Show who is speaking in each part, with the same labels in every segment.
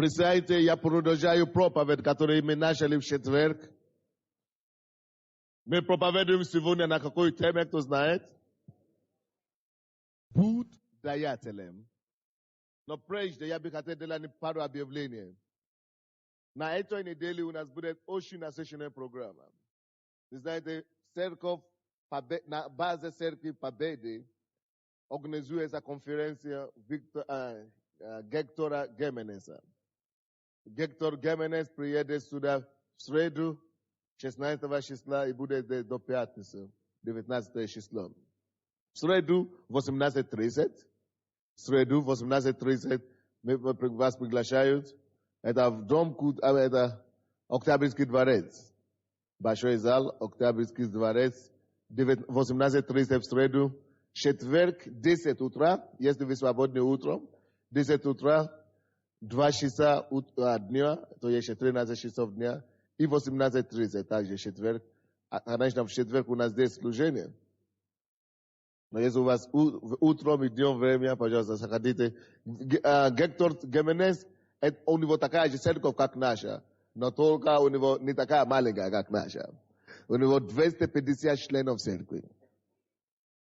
Speaker 1: Представляете, я продолжаю проповедь, которая меня начали в четверг. Мы проповедуем сегодня на какой теме, кто знает? Будь даятелем. Но прежде я бы хотел делать пару объявлений. На этой неделе у нас будет очень насыщенная программа. Вы знаете, церковь, на базе церкви Победы организует конференция Гектора Геменеса. Гектор Геменес приедет сюда в среду, 16 числа, и будет до пятницы, 19 числа. В среду, 18:30. В среду, 18:30, вас приглашают. Это в дом, это Октябрьский дворец. Большой зал, Октябрьский дворец, 18:30 в среду. Четверг, 10 утра, если вы свободны утром, 10 утра, 2 часа дня, то есть 13 часов дня, и 18:30, также четверг. Конечно, в четверг у нас здесь служение. Но если у вас утром и днем время, пожалуйста, заходите. Гектор Геменес, у него такая же церковь, как наша, но только у него не такая маленькая, как наша. У него 250 членов церкви.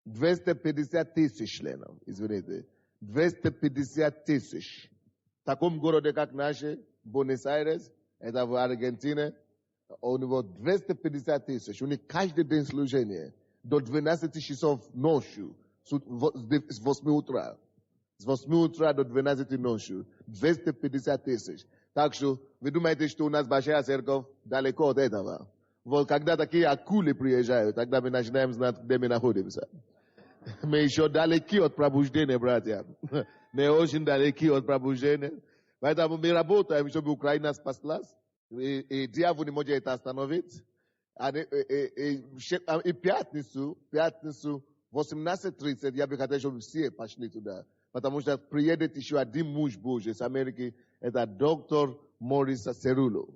Speaker 1: 250 тысяч членов, извините. 250 тысяч. В таком городе, как наши, Буэнос-Айрес, это в Аргентине, у него 250 тысяч. У них каждый день служение до 12 часов ночью, с 8 утра. С 8 утра до 12 ночью. 250 тысяч. Так что вы думаете, что у нас большая церковь далеко от этого. Вот когда такие акулы приезжают, тогда мы начинаем знать, где мы находимся. Мы еще далеки от пробуждения, братья. Мы очень далеки от пробуждения. Поэтому мы работаем, чтобы Украина спаслась. И дьявол не может это остановить. И пятницу, 18:30, я бы хотел, чтобы все пошли туда. Потому что приедет еще один муж Божий с Америки. Это доктор Морис Серуло.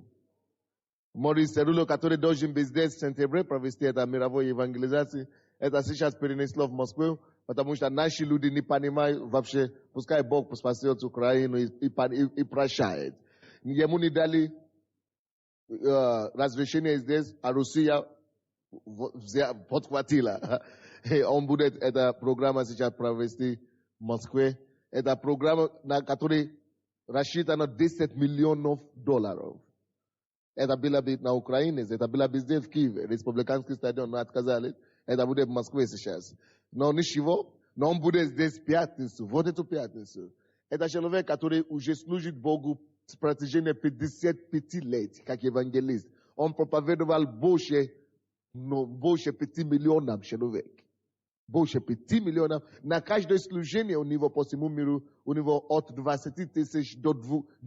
Speaker 1: Морис Серуло, который должен быть здесь в сентябре провести это мировой евангелизации. Это сейчас перенесло в Москву, потому что наши люди не понимают вообще, пускай Бог спасет Украину и прощает. Ему не дали разрешение здесь, а Россия подхватила. Он будет эту программу сейчас провести в Москве. Это программа, на которой рассчитано $10 миллионов. Это было бы на Украине, это было бы здесь в Киеве, республиканский стадион, но отказали. Это будет в Москве сейчас. Но ничего, но он будет здесь в пятницу, вот эту пятницу. Это человек, который уже служит Богу с протяжении 55 лет, как евангелист. Он проповедовал больше 5 миллионов человек. Больше 5 миллионов. На каждое служение у него по всему миру, у него от 20 тысяч до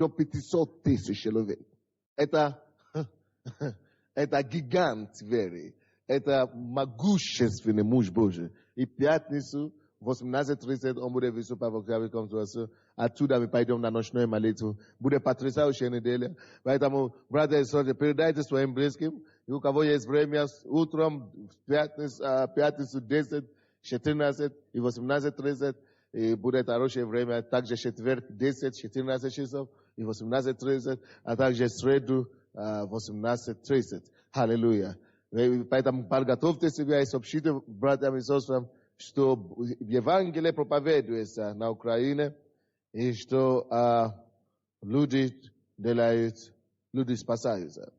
Speaker 1: 500 тысяч человек. Это гигант веры. Это могущественный муж Божий. И пятницу, 18:30, он будет выступать в Октябрьском дворце. Оттуда мы пойдем на ночную молитву. Будет потрясающая неделя. Поэтому, братья и сестры, передайте своим близким. И у кого есть время, утром, пятницу 10, 14 и 18:30. И будет хорошее время. Также четверг 10, 14 часов и 18:30. А также среду 18:30. Аллилуйя. Поэтому подготовьте себя и сообщите братьям и сестрам, что Евангелие проповедуется на Украине, и что люди делают, люди спасаются.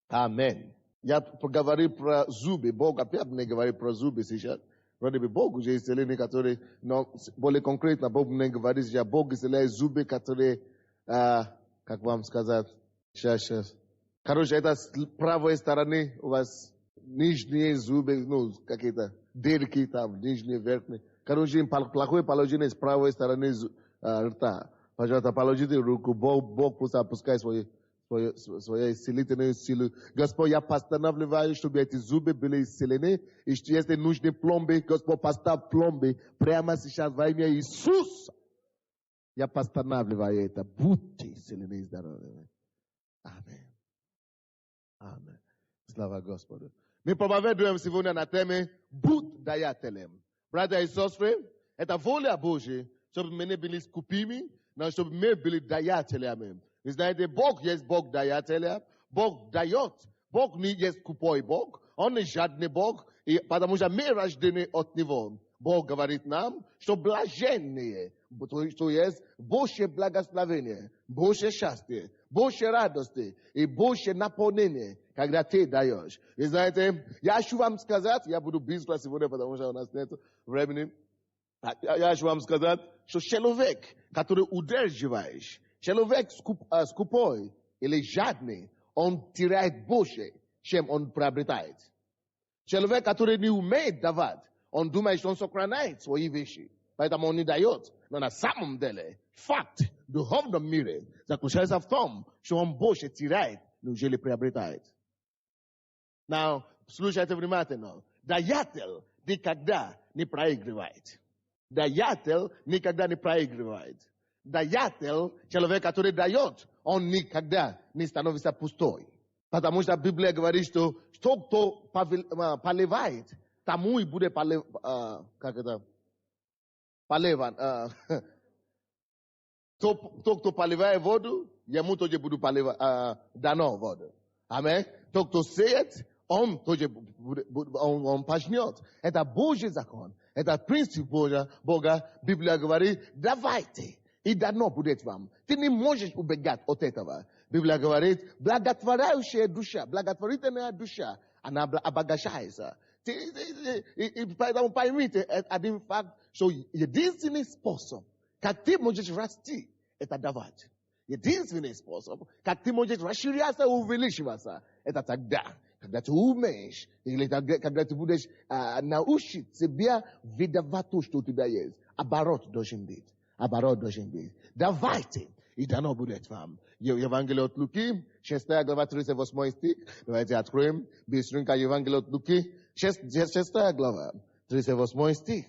Speaker 1: Аминь. Я поговорю про зубы. Бог опять мне говорит про зубы сейчас. Вроде бы Бог уже исцеление, которые, но более конкретно Бог мне говорит сейчас, Бог исцеляет зубы, которые, как вам сказать, сейчас. Короче, это с правой стороны у вас нижние зубы, ну, какие-то дырки там, нижние, верхние. Короче, плохое положение с правой стороны рта. Пожалуйста, положите руку, Бог пусть опускает свою исцелительную силу. Господь, я постановляю, чтобы эти зубы были исцелены. И если нужны пломбы, Господь, поставь пломбы прямо сейчас во имя Иисуса. Я постановляю это. Будьте исцелены и здоровы. Аминь. Аминь. Слава Господу. Мы проповедуем сегодня на теме «Будь даятелем». Братья и сестры, это воля Божья, чтобы мы не были скупыми, чтобы мы были даятелями. Вы знаете, Бог есть Бог даятеля, Бог дает. Бог не есть купой Бог, Он не жадный Бог, и потому что мы рождены от Него. Бог говорит нам, что блаженные, что есть больше благословения, больше счастья, больше радости и больше наполнения, когда ты даешь. И знаете, я хочу вам сказать, я буду быстро сегодня, потому что у нас нет времени. Я хочу вам сказать, что человек, который удерживаешь, человек скупой или жадный, он теряет больше, чем он приобретает. Человек, который не умеет давать, он думает, что он сохраняет свои вещи, поэтому он не дает. Но на самом деле, факт в духовном мире заключается в том, что он больше теряет, нежели приобретает. Now, слушайте внимательно. Даятель никогда не проигрывает. Даятель никогда не проигрывает. Даятель, человек, который дает, он никогда не становится пустой. Потому что Библия говорит, что кто поливает, тому и будет поливан. Кто поливает воду, ему тоже будет дано воду. Аминь. Тот, кто сеет, он тоже он пожнет. Это Божий закон. Это принцип Бога. Библия говорит, давайте, и дано будет вам. Ты не можешь убегать от этого. Библия говорит, благотворяющая душа, благотворительная душа, она обогащается. Поэтому поймите один факт, что единственный способ, как ты можешь расти, это давать. Единственный способ, как ты можешь расширяться и увеличиваться, это тогда, когда ты умеешь, или когда ты будешь научить себя выдавать то, что у тебя есть. Оборот должен быть. Оборот должен быть. Давайте, и дано будет вам. Евангелие от Луки, 6 глава, 38 стих. Давайте откроем быстренько Евангелие от Луки, 6 глава, 38 стих.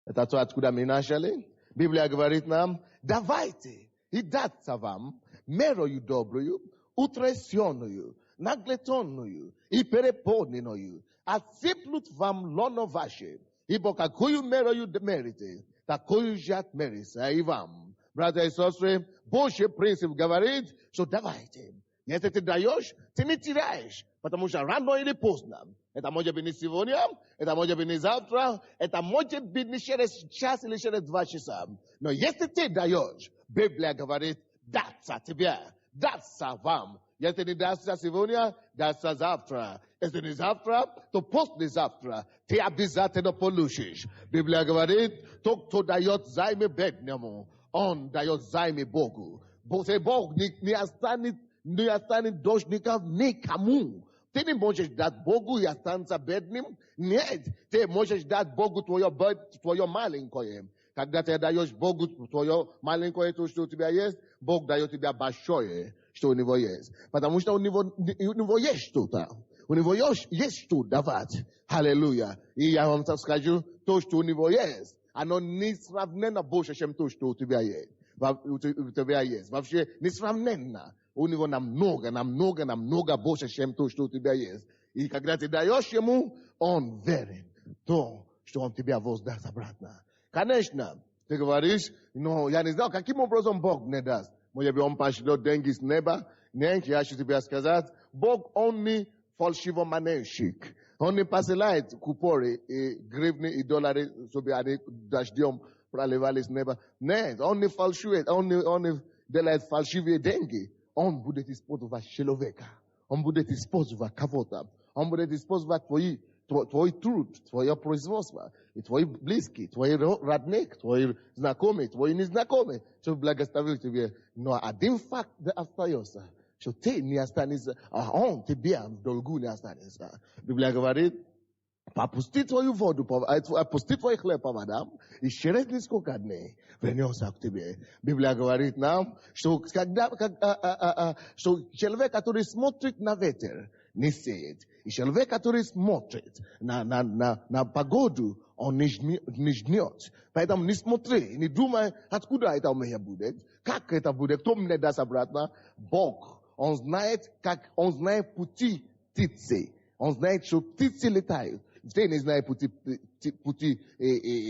Speaker 1: Это то, откуда мы начали. Библия говорит нам, давайте, и даться вам мерою добрую, утрясенную, наглетенную и переполненную, отсыплют вам лоно ваше, ибо какую мерою мерите, такую же отмерится и вам. Братья и сестры, Божий принцип говорит, что давайте. Если ты даешь, ты не теряешь, потому что рано или поздно, это может быть не сегодня, это может быть не завтра, это может быть не через час или через 2 часа. Но если ты даешь, Библия говорит, даться тебе, даться вам. Если не дастся сегодня, дастся завтра. Если не завтра, то послезавтра ты обязательно получишь. Библия говорит, тот, кто дает займы бедному, он дает займы Богу. Бог не останет должников никому. Ты не можешь дать Богу и останься бедным. Нет, ты можешь дать Богу твое маленькое. Когда ты даешь Богу твое маленькое, то, что у тебя есть, Бог дает тебе большое, что у него есть. Потому что у него есть что-то. У него есть что давать. Аллилуйя. И я вам скажу, то, что у него есть, оно несравненно больше, чем то, что у тебя есть. Вообще несравненно. У него намного больше, чем то, что у тебя есть. И когда ты даешь ему, он верен то, что он тебя воздаст обратно. Конечно, ты говоришь, но я не знаю, каким образом Бог мне даст. Может быть, он пошлет деньги с неба. Нет, я хочу тебе сказать, Бог, он не фальшивомонетчик. Он не посылает купоны и гривны и доллары, чтобы они дождем проливали с неба. Нет, он не фальшивает, он не делает фальшивые деньги. Он будет использовать человека. Он будет использовать кого-то. Он будет использовать твой труд, твое производство, и твои близкие, твои родные, твои знакомые, твои незнакомые, чтобы благословить тебе. Но один факт остается, что ты не останешься, а он тебе в долгу не останется. Библия говорит, опусти твою воду, опусти твой хлеб по водам, и через несколько дней вернется к тебе. Библия говорит нам, что человек, который смотрит на ветер, не сеет. И человек, который смотрит на погоду, он не жнет. Поэтому не смотри, не думай, откуда это у меня будет, как это будет, кто мне даст обратно. Бог, он знает пути птицы. Он знает, что птицы летают. Ты не знаешь пути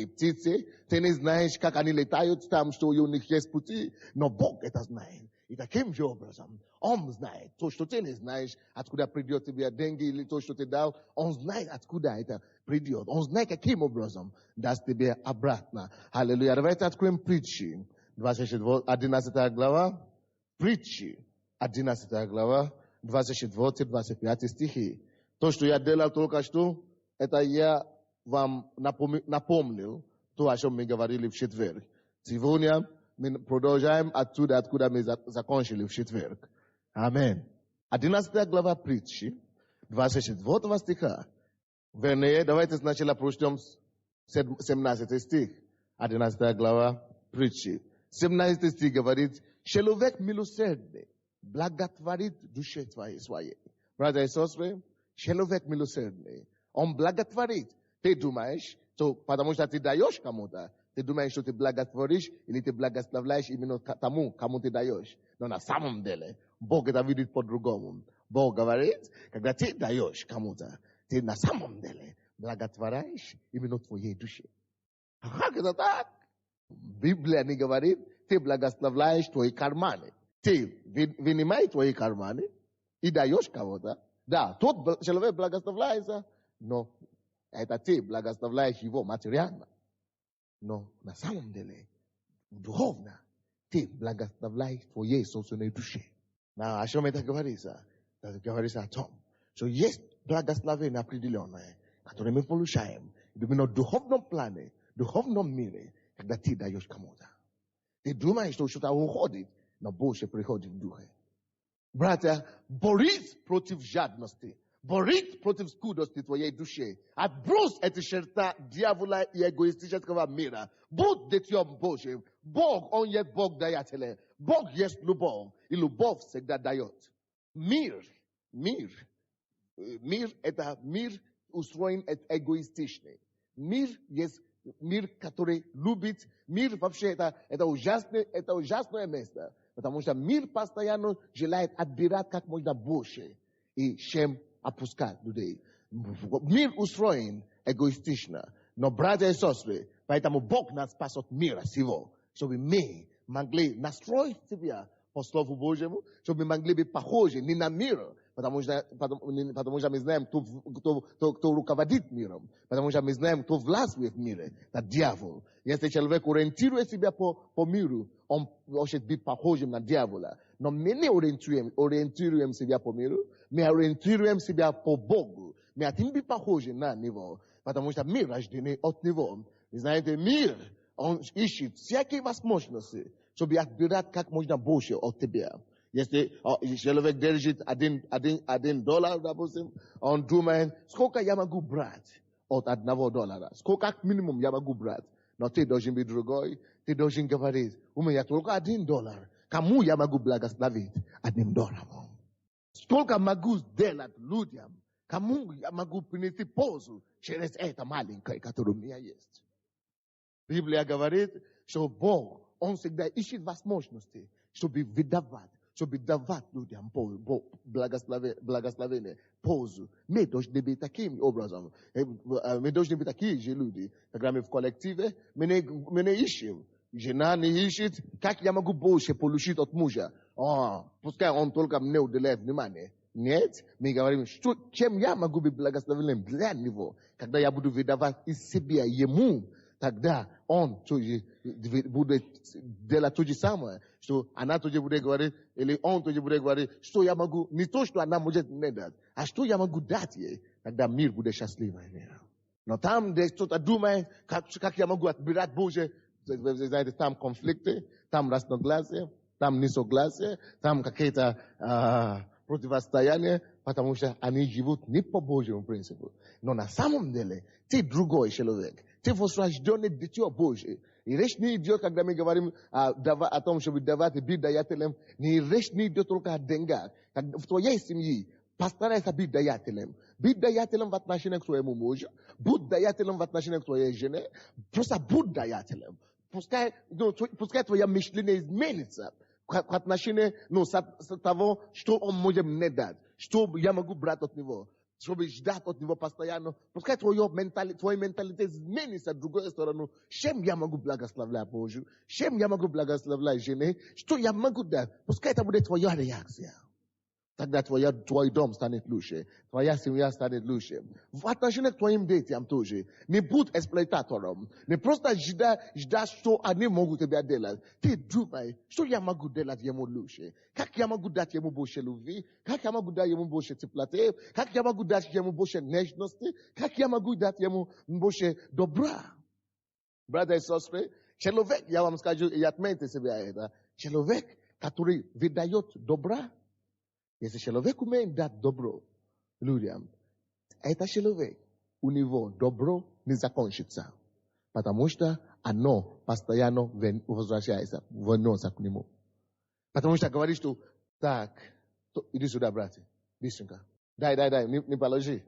Speaker 1: птицы, ты не знаешь, как они летают там, что у них есть пути, но Бог это знает. И таким же образом, Он знает то, что ты не знаешь, откуда придет тебе деньги или то, что ты дал, Он знает, откуда это придет. Он знает, каким образом даст тебе обратно. Аллилуйя. Давайте откроем притчи. 11 глава. Притчи. 11 глава. 24-25 стихи. То, что я делал только что, это я вам напомнил то, о чем мы говорили в четверг. Сегодня мы продолжаем оттуда, откуда мы закончили в четверг. Аминь. 11 глава притчи, 24 стиха. Вернее, давайте сначала прочтем 17 стих. 11 глава притчи. 17 стих говорит: человек милосердный благотворит душе своей. Братья и сестры, человек милосердный, он благотворит. Ты думаешь, что потому что ты даешь кому-то, ты думаешь, что ты благотворишь или ты благословляешь именно тому, кому ты даешь. Но на самом деле, Бог это видит по-другому. Бог говорит, когда ты даешь кому-то, ты на самом деле благотворяешь именно твоей душе. Как это так? Библия не говорит, ты благословляешь твои карманы. Ты вынимаешь твои карманы и даешь кого-то. Да, тот человек благословляется, но это ты благословляешь его материально. Но на самом деле, духовно, ты благословляешь твоей собственной душе. О чем это говорится? Это говорится о том, что есть благословение определенное, которое мы получаем именно в духовном плане, в духовном мире, когда ты даешь кому-то. Ты думаешь, что что-то уходит, но больше приходит в духе. Братья, борись против жадности. Борись против скудости твоей души. Отбрось эти черта дьявола и эгоистического мира. Будь детем Божьим. Бог, Он есть Бог даятель. Бог есть любовь. И любовь всегда дает. Мир это мир устроен эгоистичный. Мир есть мир, который любит. Мир вообще это ужасное место. Потому что мир постоянно желает отбирать как можно больше. И чем опускать людей. Мир устроен эгоистично. Но, братья и сестры, поэтому Бог нас спас от мира сего, чтобы мы могли настроить себя по Слову Божьему, чтобы мы могли быть похожи не на мир, потому что мы знаем, кто руководит миром, потому что мы знаем, кто властвует в мире, это дьявол. Если человек ориентирует себя по миру, он может быть похожим на дьявола. Но мы не ориентируем себя по миру, мы ориентируем себя по Богу. Мы хотим быть похожи на Него, потому что мы рождены от Него. Вы знаете, мир, он ищет всякие возможности, чтобы отбирать как можно больше от тебя. Если человек держит $1, допустим, он думает, сколько я могу брать от $1? Сколько минимум я могу брать? Но ты должен быть другой. Ты должен говорить, у меня только $1. Кому я могу благословить $1? Сколько могу сделать людям? Кому я могу принести пользу через это маленькое, которое у меня есть? Библия говорит, что Бог, Он всегда ищет возможности, чтобы давать людям благословение, пользу. Мы должны быть таким образом. Мы должны быть такие же люди. Когда мы в коллективе, мы не ищем. Жена не ищет, как я могу больше получить от мужа. Пускай он только мне уделяет внимание. Нет, мы говорим, чем я могу быть благословенным для него, когда я буду выдавать из себя ему, тогда он тоже будет делать то же самое, что она тоже будет говорить, или он тоже будет говорить, что я могу, не то, что она может мне дать, а что я могу дать ей, тогда мир будет счастливый. Но там, где кто-то думает, как я могу отбирать Божье, знаете, там конфликты, там разногласия, там несогласия, там какие-то противостояния, потому что они живут не по Божьему принципу. Но на самом деле, ты другой человек. Ты возрожденный дитё Божие. И речь не идет, когда мы говорим о том, чтобы давать и быть даятелем, не речь не идет только о деньгах. В твоей семье постарайся быть даятелем. Быть даятелем в отношении к твоему мужу, будь даятелем в отношении к твоей жене, просто будь даятелем. Пускай твое мышление изменится к отношению того, что он может мне дать, что я могу брать от него. Чтобы ждать от него постоянно. Пускай твоя менталитет изменится в другую сторону. Чем я могу благословлять Божию? Чем я могу благословлять жены? Что я могу дать? Пускай это будет твоя реакция. Тогда твой дом станет лучше. Твоя семья станет лучше. В отношении к твоим детям тоже. Не будь эксплуататором. Не просто ждать, что они могут тебя делать. Ты думай, что я могу делать ему лучше. Как я могу дать ему больше любви? Как я могу дать ему больше теплоты? Как я могу дать ему больше нежности? Как я могу дать ему больше добра? Братья и сестры, человек, я вам скажу, и отметьте себе это. Человек, который выдает добра, если человек умеет дать добро людям, это человек, у него добро не закончится. Потому что оно постоянно возвращается, вернется к нему. Потому что говорит, что так, иди сюда, братья, иди сюда. Дай, не положи.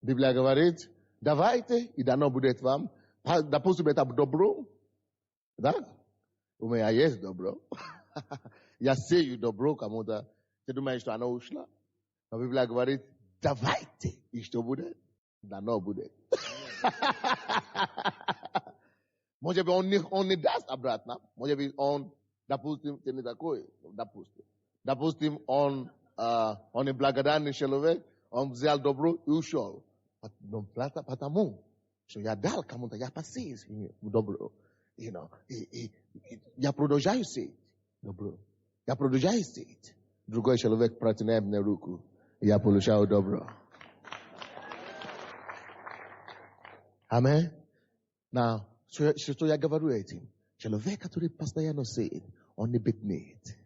Speaker 1: Библия говорит, давайте, и дано будет вам. Допустим, это добро. Да? У меня есть добро. Я сею добро кому-то. Ты думаешь, что оно ушло? Но Библия говорит, давайте, и что будет? Дано будет. Может быть, он не даст обратно. Может быть, он, допустим, ты не такой, допустим, он не благодарный человек, он взял добро и ушел. Потому что я дал кому-то, я посеял добро. Я продолжаю сеять добро. Я продолжаю сеять. Другой человек протянет мне руку, и я получаю добро. Аминь. Что я говорю этим? Человек, который постоянно сеет, он не беднеет.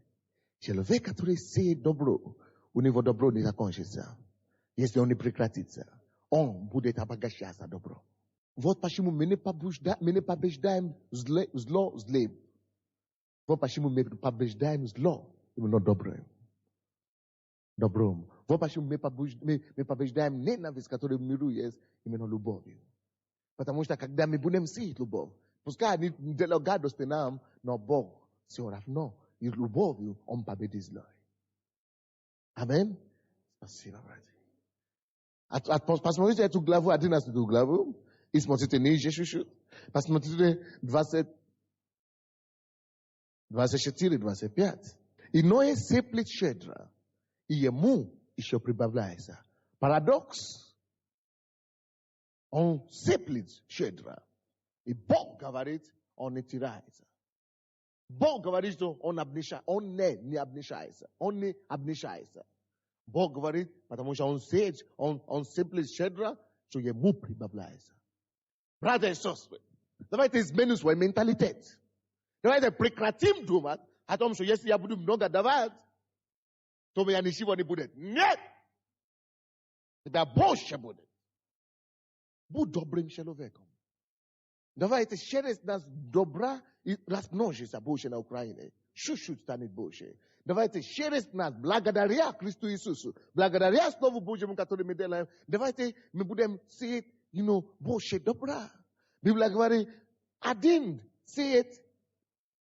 Speaker 1: Человек, который сеет добро, у него добро не закончится. Если он не прекратится, он будет обогащаться добро. Вот почему мы не побеждаем зло злым. Вот почему мы побеждаем зло именно добрым. Вот почему мы побеждаем ненависть, которая в миру есть, именно любовью. Потому что когда мы будем сеять любовь, пускай они делают гадости нам, но Бог все равно и любовью он победит зло. Аминь. Спасибо, братья. Посмотрите эту главу, 11 главу, и смотрите ниже чуть-чуть. Посмотрите 24-25. Иное сыплет щедро, и ему еще прибавляется. Парадокс. Он сыплет щедро. И Бог говорит, он не теряется. Бог говорит, что он не обнищается. Бог говорит, потому что он сеет, он сыплет щедро, что ему прибавляется. Братья и сестры, давайте изменим свой менталитет. Давайте прекратим думать о том, что если я буду много давать, то меня ничего не будет. Нет! Тебя больше будет. Будь добрым человеком. Давайте через нас добра и размножится больше на Украине. Чуть-чуть станет больше. Давайте через нас, благодаря Христу Иисусу, благодаря Слову Божьему, которое мы делаем, давайте мы будем сеять, больше добра. Библия говорит, один сеет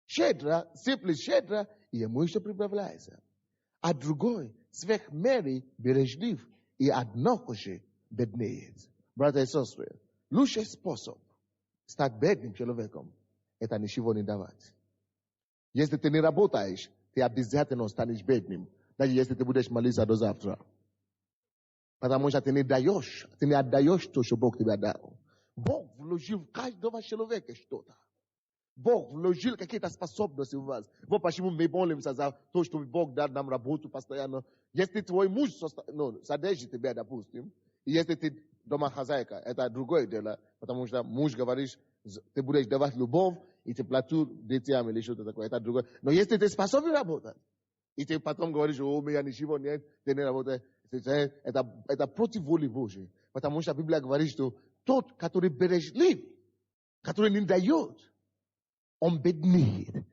Speaker 1: щедро, сыплет щедро, и ему еще прибавляется. А другой сверх меры бережлив, и однако же беднеет. Братья и сестры, лучший способ стать бедным человеком – это ничего не давать. Если ты не работаешь, ты обязательно станешь бедным, даже если ты будешь молиться до завтра. Потому что ты не отдаешь то, что Бог тебе дал. Бог вложил в каждого человека что-то. Бог вложил какие-то способности в вас. Вот почему мы молимся за то, что Бог дал нам работу постоянно. Если твой муж содержит тебя, допустим, и если ты домохозяйка, это другое дело, потому что муж говорит, ты будешь давать любовь и теплоту детям или что-то такое, это другое. Но если ты способен работать, и ты потом говоришь, у меня ничего нет, ты не работаешь, это против воли Божьей. Потому что Библия говорит, что тот, который бережлив, который не дает, он беднеет.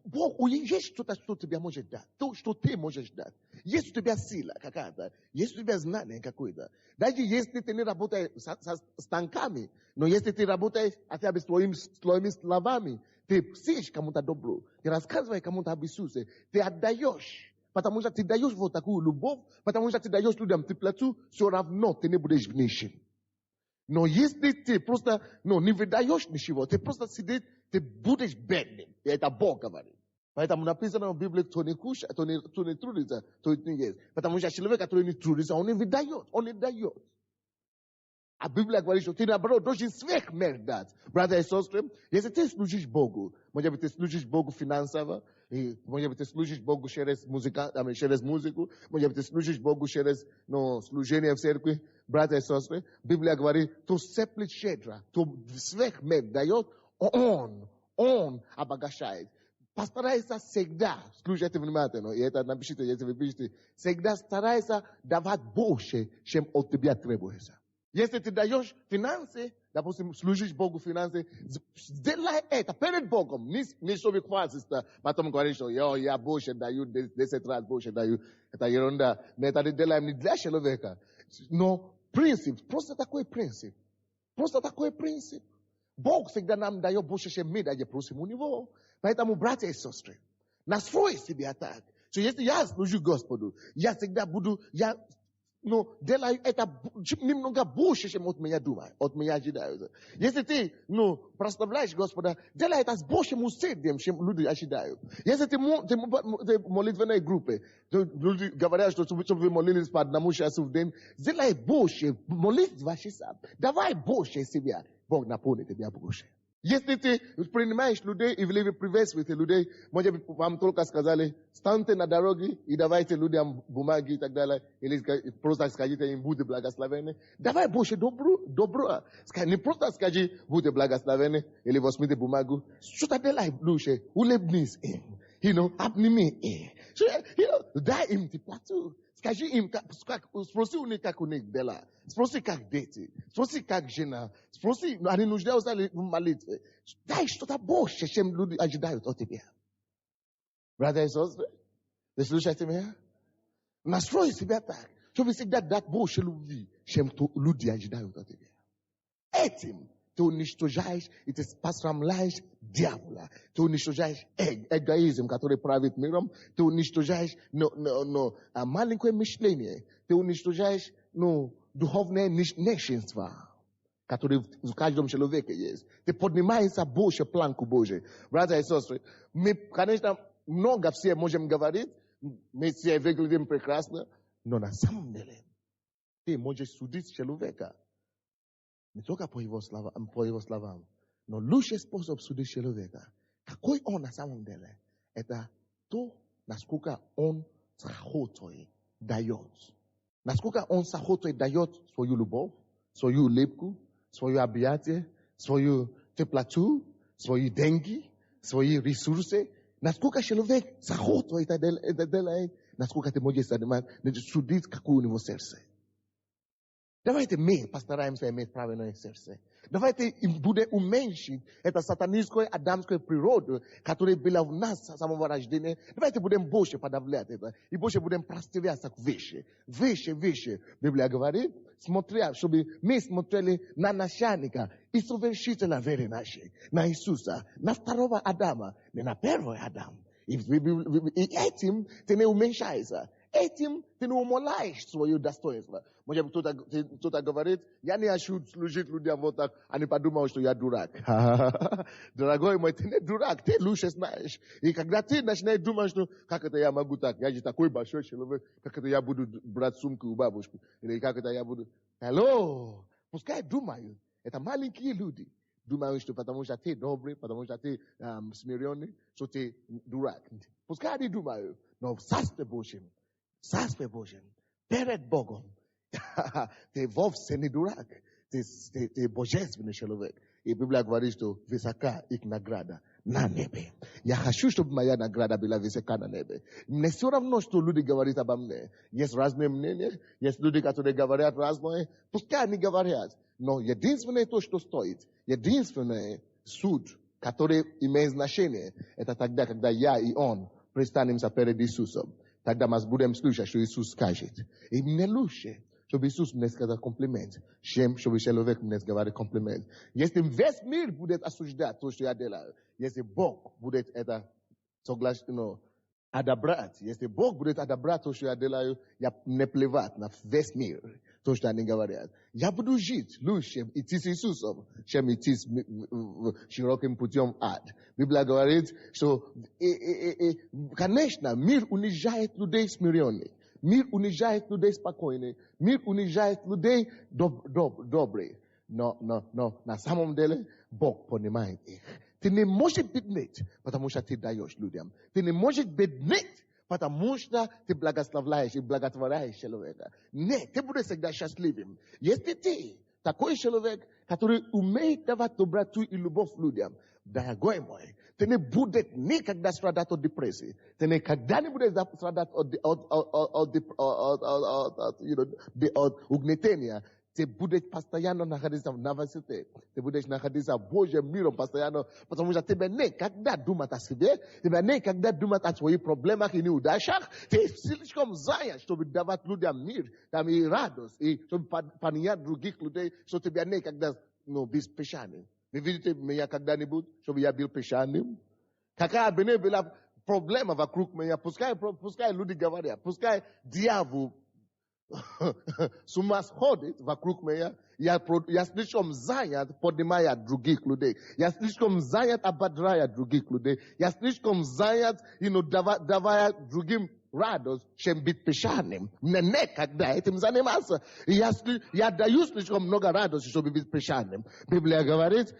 Speaker 1: Бог, есть что-то, что тебе может дать. То, что ты можешь дать. Есть у тебя сила какая-то. Есть у тебя знание какое-то. Даже если ты не работаешь с станками, но если ты работаешь хотя бы с твоими словами, ты сеешь кому-то добро, ты рассказываешь кому-то об Иисусе, ты отдаешь. Потому что ты даешь вот такую любовь, потому что ты даешь людям теплоту, все равно ты не будешь нищим. Но если ты просто, не выдаешь ничего, ты просто сидишь, ты будешь бедным. И это Бог говорит. Поэтому написано в Библии, кто не кушает, кто не трудится, то не ест. Потому что человек, который не трудится, он не выдает, он не дает. А Библия говорит, что ты наоборот должен сверхмердать. Братья и сестры, если ты служишь Богу, может быть, ты служишь Богу финансово, и, может быть, ты служишь Богу через музыку, может быть, ты служишь Богу через служение в церкви, братья и сестры, Библия говорит, кто сеплет щедро, кто сверхмер дает, он обогащает. Постарайся всегда, слушайте внимательно, и это напишите, если вы пишете, всегда старайся давать больше, чем от тебя требуется. Если ты даешь финансы, допустим, служишь Богу финансы, сделай это перед Богом. Не чтобы хвастаться, потом говоришь, что я больше даю, 10 раз больше даю. Это ерунда. Но это делаем не для человека. Но принцип, просто такой принцип. Просто такой принцип. Бог всегда нам дает больше, чем мы даем, просим у Него. Поэтому, братья и сестры, настрой себя так, что если я служу Господу, я всегда буду, делай это немного больше, чем от меня думают, от меня ожидают. Если ты, прославляешь Господа, делай это с большим усердием, чем люди ожидают. Если ты в молитвенной группе, люди говорят, что чтобы вы молились по одному часу в день, сделай больше, молись 2 часа. Давай больше себя. Бог наполнит тебя больше. Если ты принимаешь людей и приветствуете людей, может быть, вам только сказали, станьте на дороге и давайте людям бумаги и так далее, или просто скажите им, будьте благословенны. Давай больше добро. Не просто скажи, будьте благословенны, или возьмите бумагу. Что-то делай лучше, улыбнись им, обними им. Дай им теплоту. Скажи им, спроси у них, как у них дела. Спроси, как дети. Спроси, как жена. Спроси, они нуждаются в молитве. Дай что-то больше, чем люди ожидают от тебя. Братья и сестры, вы слушаете меня? Настрой себя так, чтобы всегда дать больше любви, чем люди ожидают от тебя. Этим ты уничтожаешь и ты посрамляешь дьявола. Ты уничтожаешь эгоизм, который правит миром. Ты уничтожаешь маленькое мышление. Ты уничтожаешь духовное нищенство, которое в каждом человеке есть. Ты поднимаешься больше планку Божию. Братья и сестры, мы, конечно, много все можем говорить. Мы все выглядим прекрасно. Но на самом деле, ты можешь судить человека. Не только по его словам, но лучший способ судить человека, какой он на самом деле, это то, насколько он с охотой дает. Насколько он с охотой дает свою любовь, свою улыбку, свое объятие, свою теплоту, свои деньги, свои ресурсы. Насколько человек с охотой это делает, насколько ты можешь судить, какое у него сердце. Давайте мы постараемся иметь правильное сердце. Давайте будем уменьшить эту сатанинскую адамскую природу, которая была в нас с самого рождения. Давайте будем больше подавлять это. И больше будем простираться к выше. Выше. Библия говорит, чтобы мы смотрели на начальника и совершителя веры нашей, на Иисуса, на второго Адама, не на первого Адама. И этим ты не уменьшаешься. Этим ты не умоляешь свое достоинство. Может быть, кто-то говорит, я не хочу служить людям вот так, они подумают, что я дурак. Дорогой мой, ты не дурак, ты лучше знаешь. И когда ты начинаешь думать, что как это я могу так, я же такой большой человек, как это я буду брать сумку у бабушки, или как это я буду... Hello! Пускай думают, это маленькие люди. Думают, что потому что ты добрый, потому что ты смиренный, что ты дурак. Пускай они думают, но в Царстве Божьем, перед Богом, ты вовсе не дурак, ты божественный человек. И Библия говорит, что высока их награда на небе. Я хочу, чтобы моя награда была высока на небе. Мне все равно, что люди говорят обо мне. Есть разные мнения, есть люди, которые говорят разное. Пускай они говорят. Но единственное то, что стоит, единственный суд, который имеет значение, это тогда, когда я и он предстанемся перед Иисусом. Тогда мы будем слушать, что Иисус скажет. И мне лучше, чтобы Иисус мне сказал комплимент, чем чтобы человек мне говорит комплимент. Если весь мир будет осуждать то, что я делаю, если Бог будет это согласен, Adabrat. Este Bog bude adabrat to što delaju, ja ne plevat na весь мир. То, что они говорят. Я буду жить лучше, идти с Иисусом, чем идти широким путем ад. Библия говорит, что, конечно, мир унижает людей смиренных. Мир унижает людей спокойных. Мир унижает людей добрых. Но на самом деле Бог понимает их. Ты не можешь беднеть, потому что ты даешь людям. Ты не можешь беднеть, потому что ты благословляешь и благотворяешь человека. Нет, ты будешь всегда счастливым. Если ты такой человек, который умеет давать доброту и любовь людям, дорогой мой, ты не будешь никогда страдать от депрессии. Ты никогда не будешь страдать от угнетения. Ты будешь постоянно находиться в новости. Ты будешь находиться в Божьем мире постоянно, потому что тебе никогда думать о себе, тебе никогда думать о своих проблемах и неудачах. Ты слишком занят, чтобы давать людям мир, там и радость, и чтобы понять других людей, что тебе никогда быть печальным. Вы видите меня когда-нибудь, чтобы я был печальным? Какая бы ни была проблема вокруг меня, пускай люди говорят, пускай дьявол с ума сходит вокруг меня, я слишком занят, поднимая других людей. Я слишком занят, ободряя других людей. Я слишком занят, давая другим радость, чем быть печальным. Мне некогда этим заниматься. Я даю слишком много радости, чтобы быть печальным. Библия говорит,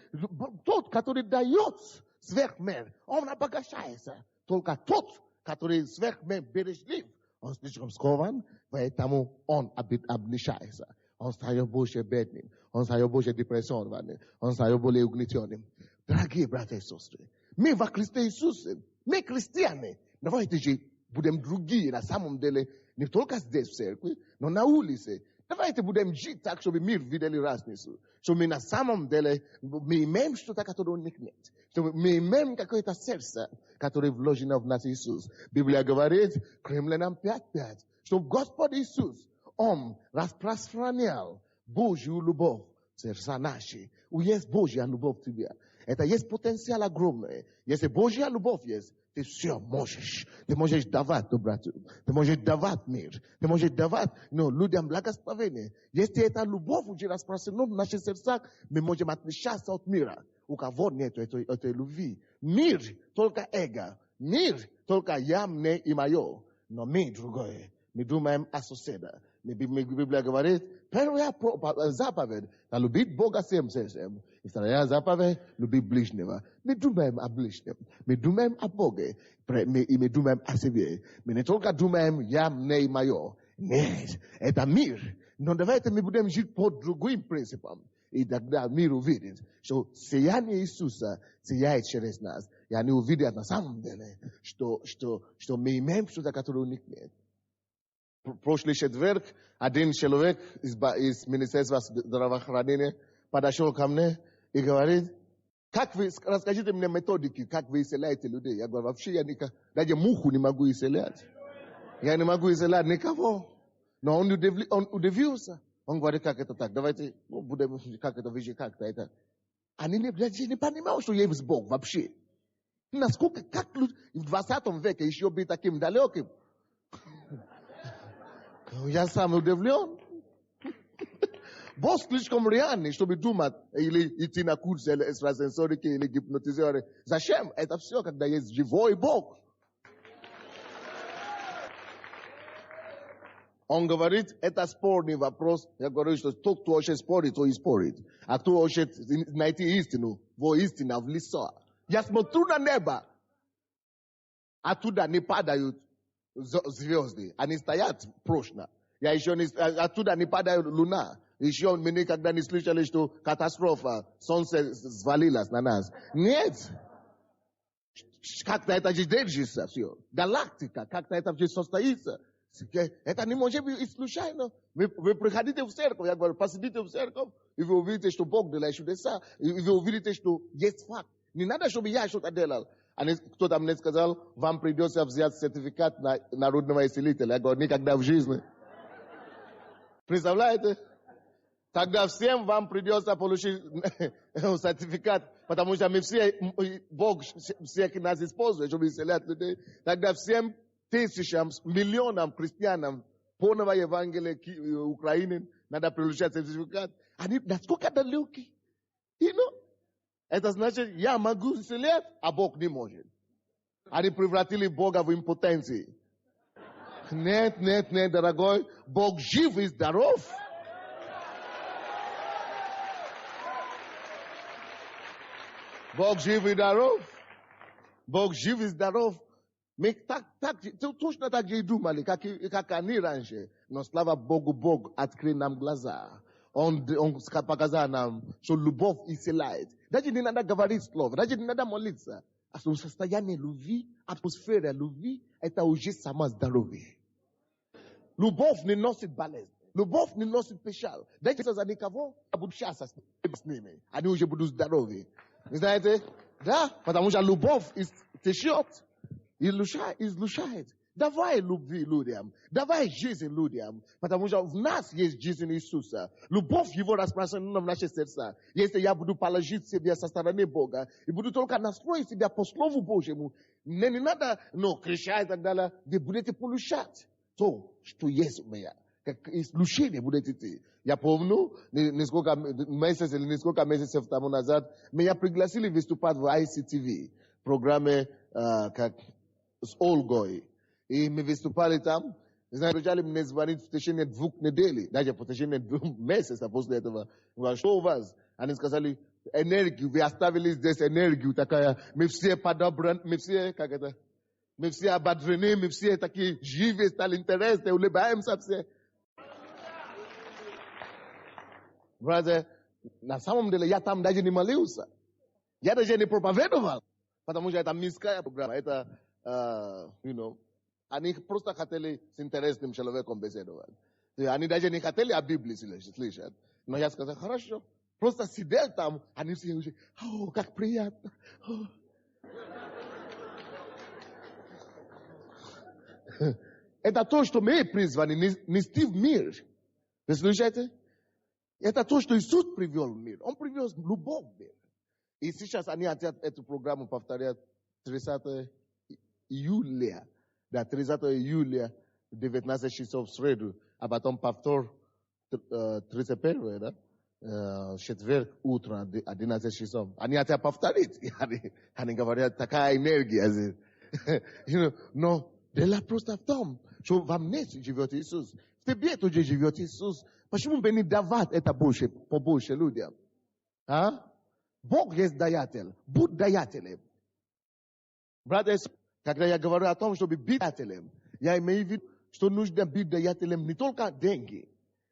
Speaker 1: тот, который дает сверхмер, он обогащается. Только тот, который сверхмер бережлив, он слишком скован, поэтому он обнищается. Он стает больше бедным, он стает больше депрессионным, он стает более угнетенным. Дорогие братья и сестры, мы во Христе Иисусе, мы христиане. Давайте же будем другие на самом деле, не только здесь в церкви, но на улице. Давайте будем жить так, чтобы мир видели разницу. Что мы на самом деле, мы имеем что-то, которого у них нет. Что мы имеем какое-то сердце, которое вложено в нас Иисус. Библия говорит, Римлянам 5:5, что Господь Иисус, Он распространял Божью любовь в сердца наши. Есть Божья любовь в тебе. Это есть потенциал огромный. Если Божья любовь есть, ты все можешь. Ты можешь давать доброту. Ты можешь давать мир. Ты можешь давать людям благословение. Если эта любовь уже распространена в наших сердцах, мы можем отличаться от мира. У кого нет этой любви. Мир только эго. Мир только я, мне и мое. Но мы другое. Мы думаем о соседа. Библия говорит, первая заповедь – любить Бога всем сердцем. И вторая заповедь – любить ближнего. Мы думаем о ближнем. Мы думаем о Боге. И мы думаем о себе. Мы не только думаем я, мне и мое. Нет, это мир. Но давайте мы будем жить по другим принципам. И тогда мир увидит, что сияние Иисуса сияет через нас. И они увидят на самом деле, что мы имеем что-то, которое у них нет. Прошлый четверг один человек из Министерства здравоохранения подошел ко мне и говорит, расскажите мне методики, как вы исцеляете людей. Я говорю, вообще я даже муху не могу исцелять. Я не могу исцелять никого. Но он удивился. Он говорит, как это так? Давайте будем, как это, как-то это. Они не понимают, что есть Бог вообще. Насколько, как в 20 веке еще быть таким далеким? Я сам удивлен. Бог слишком реальный, чтобы думать или идти на курсы экстрасенсорики или гипнотизеры. Зачем? Это все, когда есть живой Бог. Он говорит, это спорный вопрос. Я говорю, что тот, кто хочет спорить, то и спорит. А кто хочет найти истину, истина в лицо. Я смотрю на небо. Оттуда не падают звезды. Они стоят прочно. Оттуда не падает луна. Еще мы никогда не слышали, что катастрофа, солнце свалилось на нас. Нет. Как-то это же держится все. Галактика, как-то это же состоится. Это не может быть случайно. Вы приходите в церковь, я говорю, посидите в церковь, и вы увидите, что Бог делает чудеса, и вы увидите, что есть факт. Не надо, чтобы я что-то делал. Кто-то мне сказал, вам придется взять сертификат на народного исцелителя. Я говорю, никогда в жизни. Представляете? Тогда всем вам придется получить сертификат Потому что мы все, Бог всех нас использует, чтобы исцелять людей. Тогда всем тысячам, миллионам христианам полного Евангелия Украины надо получать сертификат. Они насколько далеки. Это значит, я могу исцелять, а Бог не может. Они превратили Бога в импотенции. Нет, дорогой, Бог жив и здоров. Бог жив и здоров. Бог жив и здоров. Мы точно так же и думали, как они раньше. Но слава Богу, Бог открыл нам глаза. Он показал нам, что любовь исцеляет. Даже не надо говорить слов, даже не надо молиться. А состояние любви, атмосфера любви, это уже само здоровье. Любовь не носит болезнь. Любовь не носит печаль. Даже за никого, я буду счастлив с ними. Они уже будут здоровы. Знаете? Да, потому что любовь течет, излучает. Давай любви людям, давай жизнь людям, потому что в нас есть жизнь Иисуса. Любовь Его распространена в наши сердца. Если я буду положить себя со стороны Бога и буду только настроить себя по Слову Божьему, мне не надо кричать и так далее, вы будете получать то, что есть у меня. Как исключение будете идти. Я помню, несколько месяцев тому назад, меня пригласили выступать в ICTV, программе как с Ольгой. И мы выступали там. Знаете, начали мне звонить в течение 2 недель, даже в течение 2 месяцев после этого. Что у вас? Они сказали, энергию, вы оставили здесь энергию такая, мы все подобраны, мы все, как это, мы все ободрены, мы все такие живые, стали интересны, улыбаемся все. Братья, на самом деле я там даже не молился. Я даже не проповедовал, потому что это мирская программа, это, они просто хотели с интересным человеком беседовать. Они даже не хотели о Библии слышать. Но я сказал, хорошо. Просто сидел там, они все уже, как приятно. Это то, что мы призваны нести в мир. Вы слышите? Это то, что Иисус привел в мир. Он привел любовь в мир. И сейчас они хотят эту программу повторять 30 июля. Да, 30 июля, 19 часов в среду, а потом повтор 31, да? Четверг утром, 11 часов. Они хотят повторить. Они говорят, такая энергия. Но дело просто в том, что во мне живет Иисус. В тебе тоже живет Иисус. Почему бы не давать это побольше людям? А? Бог есть даятель. Будь даятелем. Братья, когда я говорю о том, чтобы быть даятелем, я имею в виду, что нужно быть даятелем не только деньги.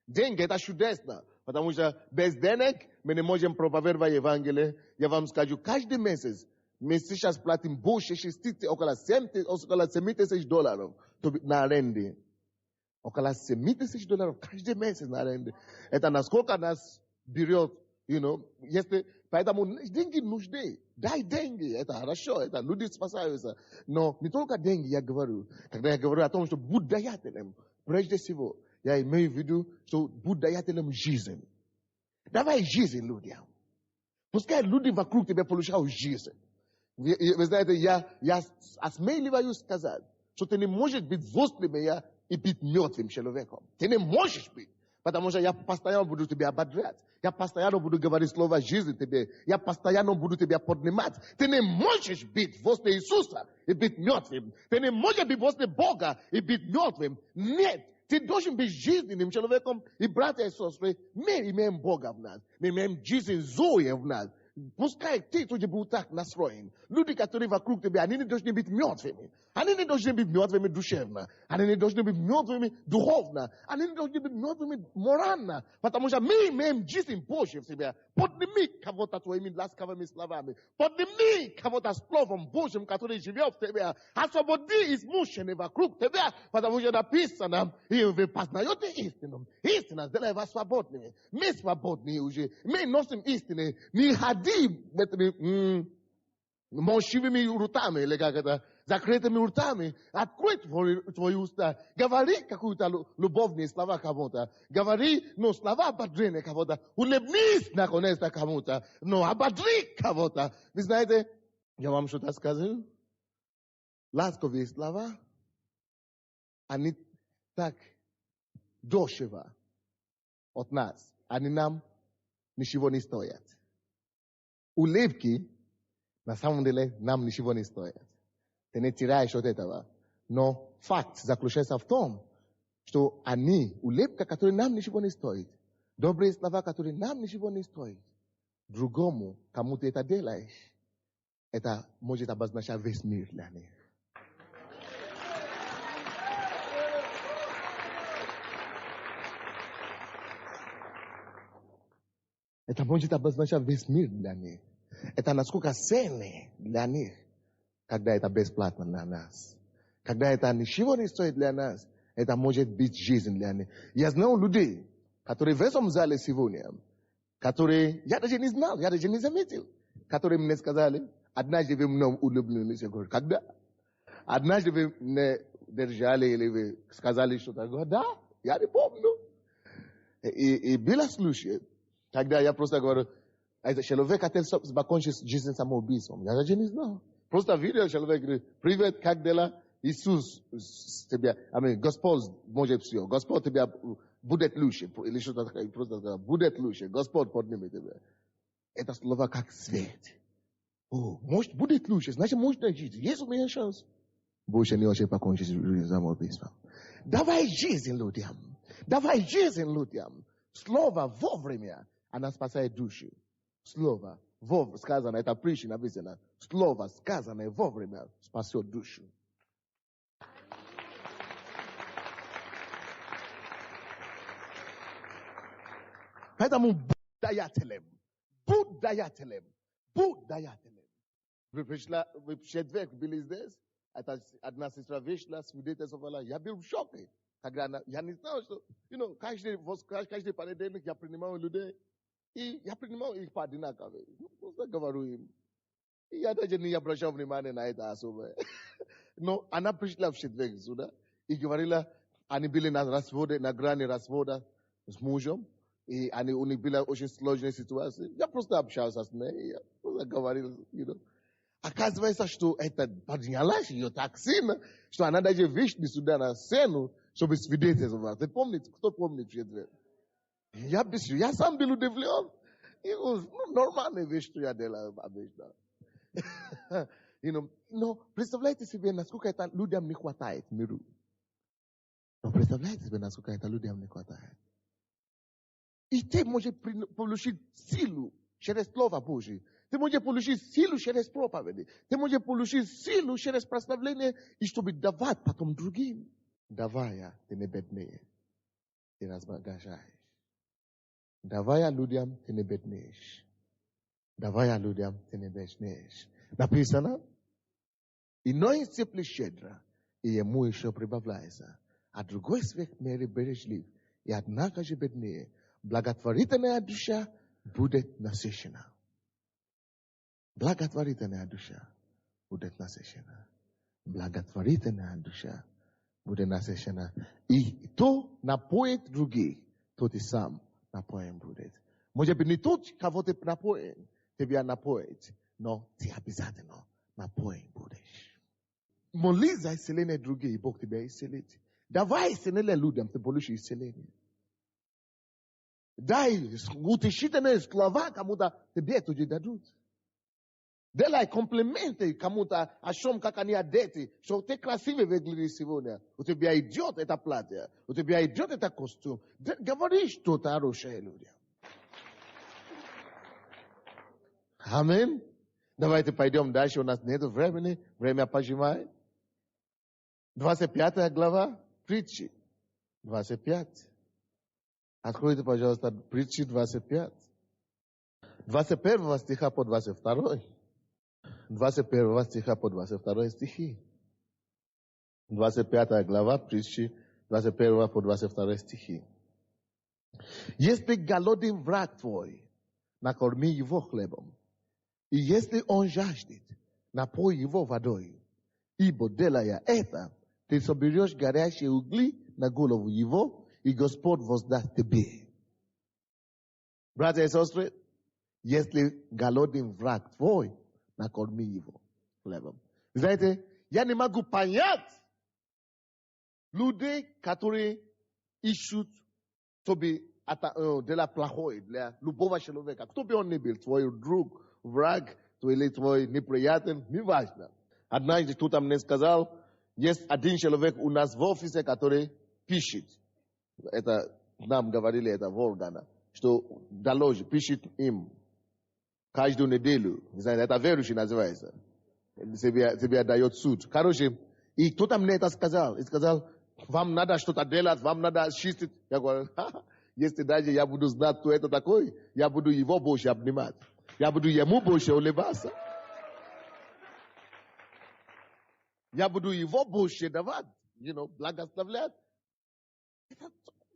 Speaker 1: Деньги это чудесно, потому что без денег мы не можем проповедовать Евангелие. Я вам скажу, каждый месяц мы сейчас платим больше, около $70,000 на аренде. Около $70,000 каждый месяц на аренде. Это насколько нас берет, если, поэтому деньги нужны. Дай деньги, это хорошо, это люди спасаются. Но не только деньги я говорю. Когда я говорю о том, что будь даятелем, прежде всего, я имею в виду, что будь даятелем жизни. Давай жизнь людям. Пускай люди вокруг тебя получают жизнь. Вы знаете, я осмеливаюсь сказать, что ты не можешь быть возле меня и быть мертвым человеком. Ты не можешь быть. Потому что я постоянно буду тебя ободрять. Я постоянно буду говорить слово жизни тебе. Я постоянно буду тебя поднимать. Ты не можешь быть возле Иисуса и быть мертвым. Ты не можешь быть возле Бога и быть мертвым. Нет. Ты должен быть жизненным человеком. И, братья и сестры, мы имеем Бога в нас. Мы имеем жизнь Зои в нас. Пускай ты тоже будешь так настроен. Люди, которые вокруг тебя, они не должны быть мертвыми. Они не должны быть мертвыми душевно. Они не должны быть мертвыми духовно. Они не должны быть мертвыми морально. Потому что мы имеем жизнь Божью в себе. Подними кого-то твоими ласковыми словами. Подними кого-то Словом Божьим, который живет в тебе. Освободи измученные вокруг тебя. Потому что написано, и вы познаете истину. Истина сделает вас свободными. Мы свободны уже. Мы носим истины. Не ходи этими молчаливыми ртами, или как это, закрытыми ртами, открыть твои уста, говори какую-то любовные слова кому-то, говори, слова ободрения кого-то, улыбнись наконец-то кому-то, ободри кого-то. Вы знаете, я вам что-то скажу? Ласковые слова, они так дешево от нас, они нам ничего не стоят. Улыбки, на самом деле, нам ничего не стоят. Ты не теряешь от этого. Но факт заключается в том, что они, улыбка, которая нам ничего не стоит, добрые слова, которые нам ничего не стоят, другому, кому ты это делаешь, это может обозначать весь мир для них. Это может обозначать весь мир для них. Это насколько ценный для них, когда это бесплатно для нас. Когда это ничего не стоит для нас, это может быть жизнь для них. Я знаю людей, которые в этом зале сегодня, которые, я даже не знал, я даже не заметил, которые мне сказали, однажды вы мной улыбнулись. Я говорю, когда? Однажды вы мне держали или вы сказали что-то. Я говорю, да, я не помню. И было случай, когда я просто говорю, человек хотел покончить жизнь самоубийством. Я даже не знал. Просто видел человек, говорит, привет, как дела? Иисус тебя, Господь может все. Господь тебя будет лучше. Или что-то такое, просто сказал, будет лучше. Господь поднимет тебя. Это слово как свет. О, может, будет лучше, значит, можно жить. Есть у меня шанс. Больше не хочет покончить жизнь самоубийством. Давай жизнь людям. Давай жизнь людям. Слово вовремя, она спасает души. Слово сказанное, это притча написано. Слово сказанное вовремя спасет душу. Поэтому будь даятелем. Будь даятелем. Будь даятелем. В четверг были здесь. Это одна сестра вышла, свидетельствовала. Я был в шоке. Когда я не знал, что, каждый понедельник я принимал людей. И я принимал их по одинаково. Просто говорю им. И я даже не обращал внимания на это особо. Но она пришла в четверг сюда. И говорила, они были на разводе, на грани развода с мужем. И у них была очень сложная ситуация. Я просто общался с ней. Я просто говорил, Оказывается, что это поднялось ее так сильно, что она даже вышла сюда на сцену, чтобы свидетельствовать. Ты помните? Кто помнит четверг? Я сам был удивлен. И нормальная вещь, что я делал обычно. Но представляете себе, насколько это людям не хватает миру. Но представляете себе, насколько это людям не хватает. И ты можешь получить силу через Слово Божие. Ты можешь получить силу через проповеди. Ты можешь получить силу через прославление, и чтобы давать потом другим. Давая, ты не беднее. Ты разбогажаешь. Давая людям, ты не беднеешь. Давая людям, ты не беднеешь. Написано, иной сыплет щедро, и ему еще прибавляется. А другой сверх меры бережлив, и однако же беднее. Благотворительная душа будет насыщена. Благотворительная душа будет насыщена. Благотворительная душа будет насыщена. И то напоит других, то ты сам напоен будет. Может быть, не тот, кого ты напоен, тебя напоит, но ты обязательно напоен будешь. Молись за исцеление других, и Бог тебя исцелит. Давай исцеление людям, ты получишь исцеление. Дай утешительные слова кому-то, тебе туди дадут. Делай комплименты кому-то о чем, как они одеты, что ты красивый выглядишь сегодня. У тебя идет это платье, у тебя идет это костюм. Говори что-то хорошее людям. Аминь. Давайте пойдем дальше, у нас нет времени, время поджимает. 25 глава притчи. 25. Откройте, пожалуйста, притчи 25. 21 стиха по 22. 21 стиха по 22 стихи. 25 глава притчи, 21 по 22 стихи. Если голоден враг твой, накорми его хлебом. И если он жаждет, напой его водой. Ибо делая это, ты соберешь горящие угли на голову его, и Господь воздаст тебе. Братья и сестры, если голоден враг твой, накорми его хлебом. Знаете, я не могу понять людей, которые ищут, чтобы делать плохое для любого человека. Кто бы он ни был, твой друг, враг, или твой неприятель, не важно. Однажды кто-то мне сказал, есть один человек у нас в офисе, который пишет. Это нам говорили, это в органах, что доложит, пишет им каждую неделю. Знаете, это верующий называется. Тебе дает суд. Короче, и кто-то мне это сказал. И сказал, вам надо что-то делать, вам надо чистить. Я говорю, если даже я буду знать, кто это такой, я буду его больше обнимать. Я буду ему больше улыбаться. Я буду его больше давать, благословлять.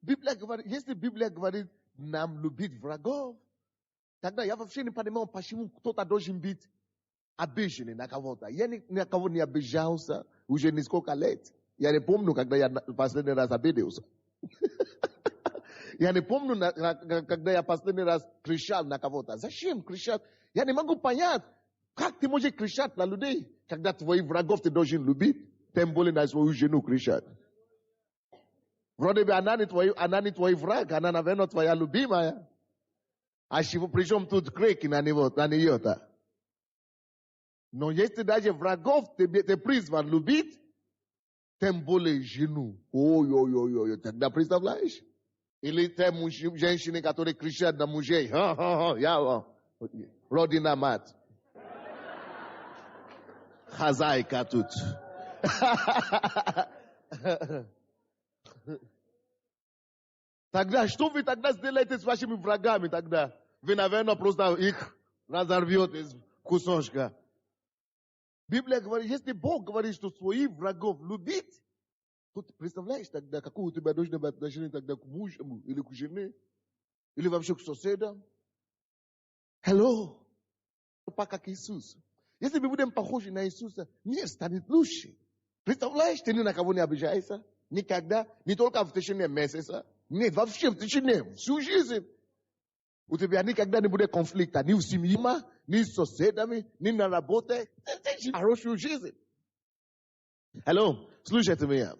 Speaker 1: Библия говорит, если Библия говорит нам любить врагов, тогда я вообще не понимаю, почему кто-то должен быть обиженный на кого-то. Я ни на кого не обижался уже несколько лет. Я не помню, когда я последний раз обиделся. Я не помню, когда я последний раз кричал на кого-то. Зачем кричать? Я не могу понять, как ты можешь кричать на людей, когда твоих врагов ты должен любить, тем более на свою жену кричать. Вроде бы она не твой враг, она, наверное, твоя любимая. А причем тут крики на нее-то. Но если даже врагов ты призван любить, тем более жену. Ой, тогда представляешь? Или те женщины, которые кричат на мужей. Родина мать. Хозяйка тут. Тогда что вы тогда сделаете с вашими врагами тогда? Вы, наверное, просто их разорвете из кусочка. Библия говорит, если Бог говорит, что своих врагов любить, то ты представляешь тогда, какое у тебя должно быть отношение тогда к мужу, или к жене, или вообще к соседам? Hello. Как Иисус. Если мы будем похожи на Иисуса, мир станет лучше. Представляешь, ты ни на кого не обижаешься? Никогда. Не только в течение месяца. Нет, вообще в течение всю жизнь. У тебя никогда не будет конфликта ни в семье, ни с соседами, ни на работе. Ты хорошую жизнь. Hello, слушайте меня.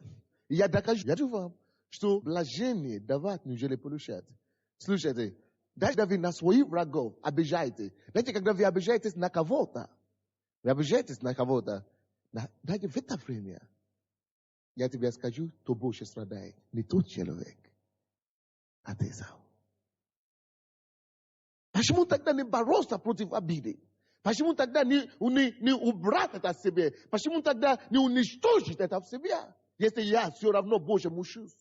Speaker 1: Я докажу вам, что блажение давать неужели получать. Слушайте, даже вы на своих врагов обижаете. Знаете, когда вы обижаетесь на кого-то, даже в это время, я тебе скажу, то больше страдает не тот человек, а ты сам. Почему тогда не бороться против обиды? Почему тогда не убрать это в себе? Почему тогда не уничтожить это в себе? Если я все равно больше мучаюсь.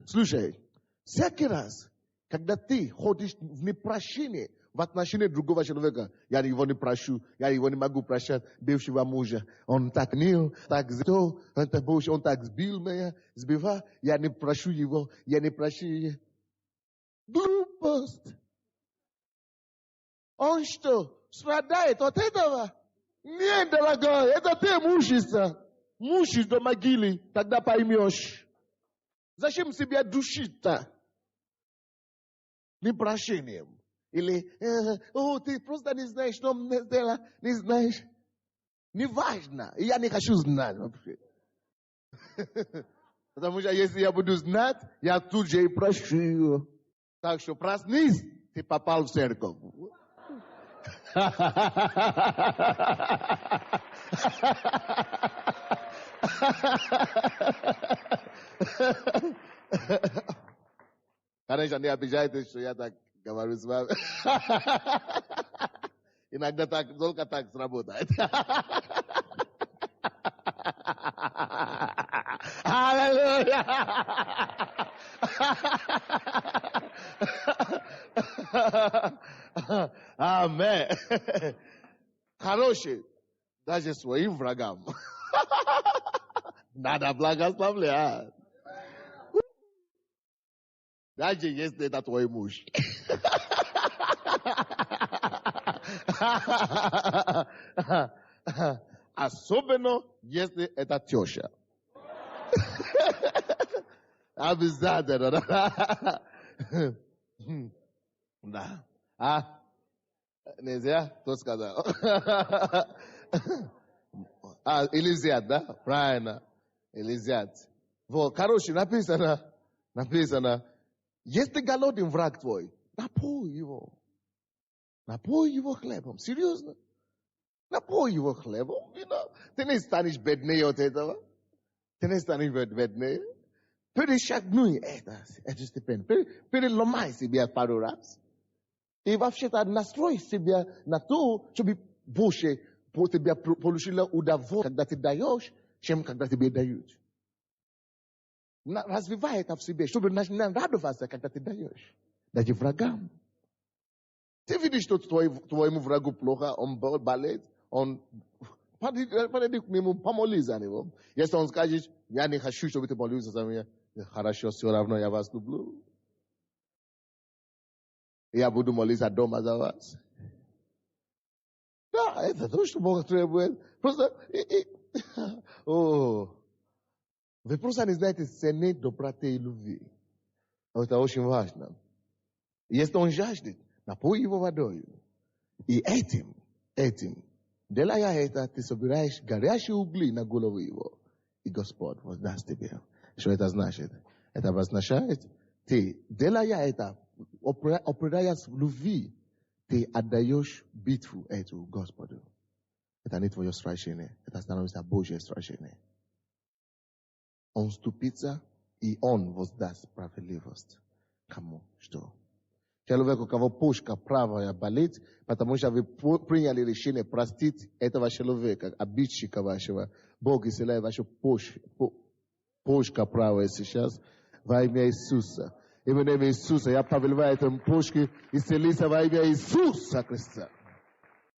Speaker 1: Слушай, всякий раз, когда ты ходишь в непрощение в отношении другого человека, я его не прощу, я его не могу прощать, бывшего мужа. Он так нил, так зато, он так сбил меня, сбивал, я не прощу его, я не прощу его. Глупость. Он что, страдает от этого? Нет, дорогой, это ты мучишься. Мучишь до могилы, тогда поймешь. Зачем себя душить-то? Непрощением. Или, ты просто не знаешь, что мне сделала, не знаешь. Неважно. Я не хочу знать вообще. Потому что если я буду знать, я тут же и прощу. Так что проснись, ты попал в церковь. Конечно, не обижайтесь, что я так говорю с вами. Иногда только так сработает. Аллилуйя! Аминь. Хороший, даже своим врагам. Надо благословлять. Даже если это твой муж. особенно если это теща. Обязательно, да? Да. А? Нельзя? Кто сказал? Или взять, да? Правильно. Или взять. Вот, короче, написано, если голоден враг твой, напой его. Напой его хлебом. Серьезно? Напой его хлебом. Ты не станешь беднее от этого. Ты не станешь беднее. Перешагнуй эту степень. Переломай себя пару раз. И вообще-то настрой себя на то, чтобы больше по тебя получила удовольствие, когда ты даешь, чем когда тебе дают. Развивай это в себе, чтобы радоваться, когда ты даешь. Даже врагам. Ты видишь, что твоему врагу плохо, он болеет, он... Подойди к нему, помолись за него. Если он скажет, я не хочу, чтобы ты молился за меня, хорошо, все равно я вас люблю. Я буду молиться дома за вас. Да, это то, что Бог требует. Просто... Вы просто не знаете ценить доброты и любви. Это очень важно. Если он жаждет, напой его водой. И этим, делая это, ты собираешь горящие угли на голову его. И Господь воздаст тебе. Что это значит? Это означает, ты, делая это, опираясь в любви, ты отдаешь битву эту Господу. Это не твое сражение, это становится Божье сражение. Он ступится, и он воздаст справедливость. Кому? Что? Человеку, у кого почка правая болит, потому что вы приняли решение простить этого человека, обидчика вашего. Бог исцеляет вашу почка правая сейчас во имя Иисуса. Именем Иисуса я повелеваю этому почке исцелиться во имя Иисуса Христа.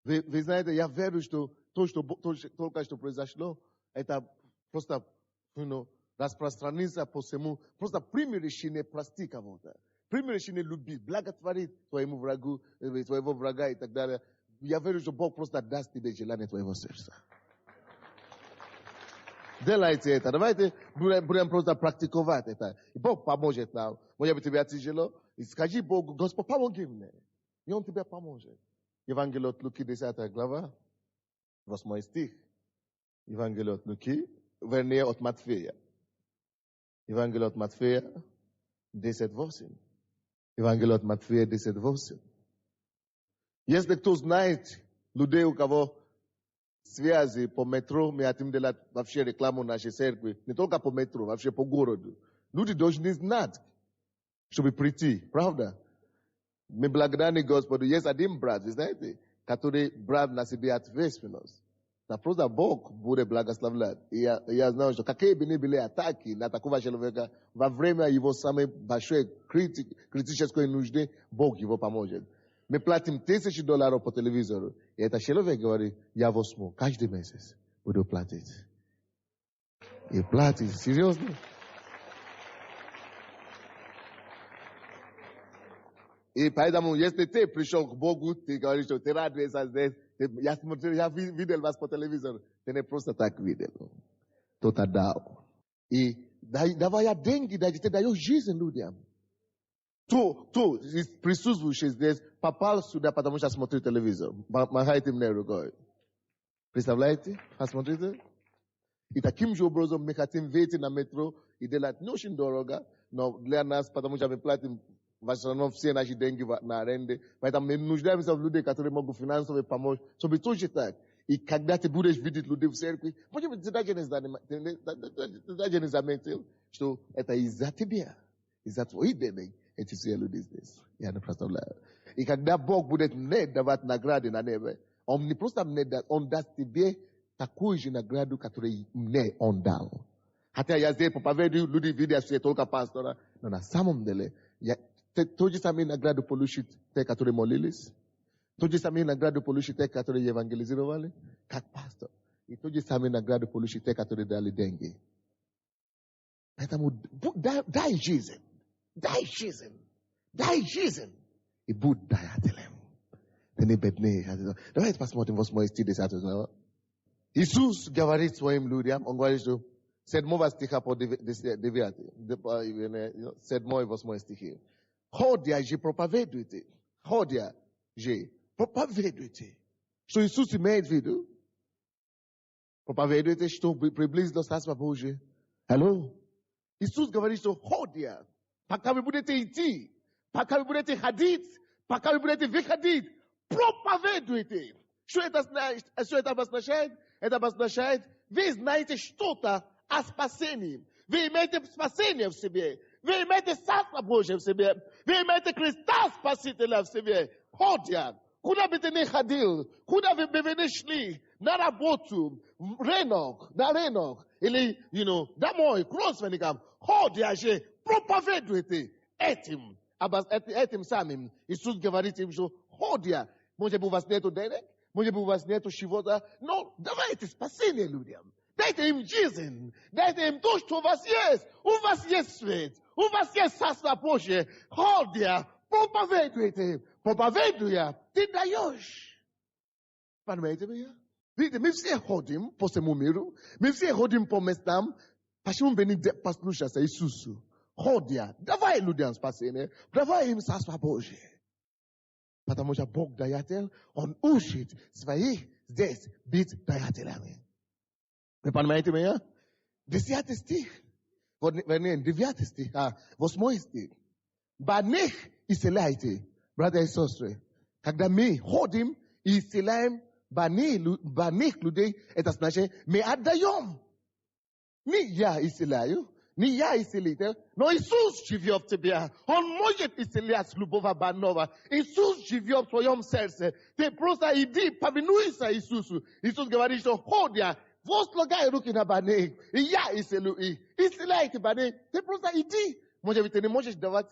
Speaker 1: Вы знаете, я верю, что то, что только что произошло, это просто, распространиться по всему. Просто прими решение прости кого-то. Прими решение любить, благотворить твоему врагу, твоего врага и так далее. Я верю, что Бог просто даст тебе желание твоего сердца. Делайте это. Давайте будем просто практиковать это. И Бог поможет нам. Может быть, тебе тяжело. И скажи Богу, Господь, помоги мне. И Он тебе поможет. Евангелие от Луки, 10 глава, 8 стих. Евангелие от Луки, вернее от Матфея. Евангелие от Матфея, 10:8. Евангелие от Матфея, 10:8. Если кто знает людей, у кого связи по метро, мы хотим делать вообще рекламу нашей церкви, не только по метро, вообще по городу. Люди должны знать, чтобы прийти, правда? Мы благодарны Господу. Есть один брат, вы знаете, который брат на себе ответственность. Да просто Бог будет благословлять. И я знаю, что какие бы ни были атаки на такого человека, во время его самой большой критической нужды, Бог его поможет. Мы платим $1000 по телевизору. И этот человек говорит, я возьму каждый месяц, буду платить. И платить, серьезно? И поэтому, если ты пришел к Богу, ты говоришь, что ты радуешься здесь, я смотрел, я видел вас по телевизору, ты не просто так видел. Кто-то дал. И давая деньги, ты даешь жизнь людям. Кто присутствующий здесь попал сюда, потому что смотрел телевизор. Махайте мне рукой. Представляете? Посмотрите. И таким же образом мы хотим выйти на метро и делать не очень дорого, но для нас, потому что мы платим в основном все наши деньги на аренду. Поэтому мы нуждаемся в людей, которые могут финансово помочь, чтобы тоже так. И когда ты будешь видеть людей в церкви, может быть, ты даже не заметил, что это из-за тебя, из-за твоих денег, эти все люди здесь. Я не представляю. И когда Бог будет мне давать награды на небе, Он не просто мне даст, Он даст тебе такую же награду, которую мне Он дал. Хотя я здесь проповедую, люди видят все только пастора, но на самом деле, то же самое награду получит те, которые молились. То же самое награду получит те, которые евангелизировали, как пастор. И то же самое награду получит те, которые дали деньги. Поэтому дай жизнь. Дай жизнь. Дай жизнь. И будь даятелем. Ты не бедный. Давайте посмотрим 8 стих 10. Иисус говорит своим людям, он говорит, что 7 стиха по 9, 7 и 8 стихи. Ходя же проповедуйте. Ходя же проповедуйте. Что Иисус имеет в виду? Проповедуйте, что приблизилось Царство Божие. Алло? Иисус говорит, что ходя, пока вы будете идти, пока вы будете ходить, пока вы будете выходить, проповедуйте. Что это обозначает? Это обозначает, вы знаете что-то о спасении. Вы имеете спасение в себе. Вы имеете Царство Божие в себе. Вы имеете Христа Спасителя в себе. Ходя. Куда бы ты ни ходил, куда бы вы ни шли, на работу, на рынок, или, домой, к родственникам, ходя же, проповедуйте этим самим. Иисус говорит им, что ходя, может быть, у вас нету денег, может быть, у вас нету чего-то, но давайте спасение людям. Дайте им жизнь, дайте им то, что у вас есть. У вас есть свет, у вас есть Царство Божие. Ходя, проповедуйте. Проповедуя, ты даешь. Понимаете меня? Видите, мы все ходим по всему миру, мы все ходим по местам. Почему мы не послушаться Иисусу? Ходя, давай людям спасение, давай им Царство Божие. Потому что Бог даятель, Он учит своих здесь быть даятелями. Вы понимаете меня? 10 стих. Вернее, 9 стих, 8 стих. Больных исцеляйте. Братья и сестры, когда мы ходим и исцеляем больных людей, это значит, мы отдаем. Не я исцеляю, не я исцелитель, но Иисус живет в тебе. Он может исцелять любого больного. Иисус живет в твоем сердце. Ты просто иди, повинуйся Иисусу. Иисус говорит, что ходя, возлагай руки на больных, и я исцелю их. Исцеляйте больных, ты просто иди. Может быть, ты не можешь давать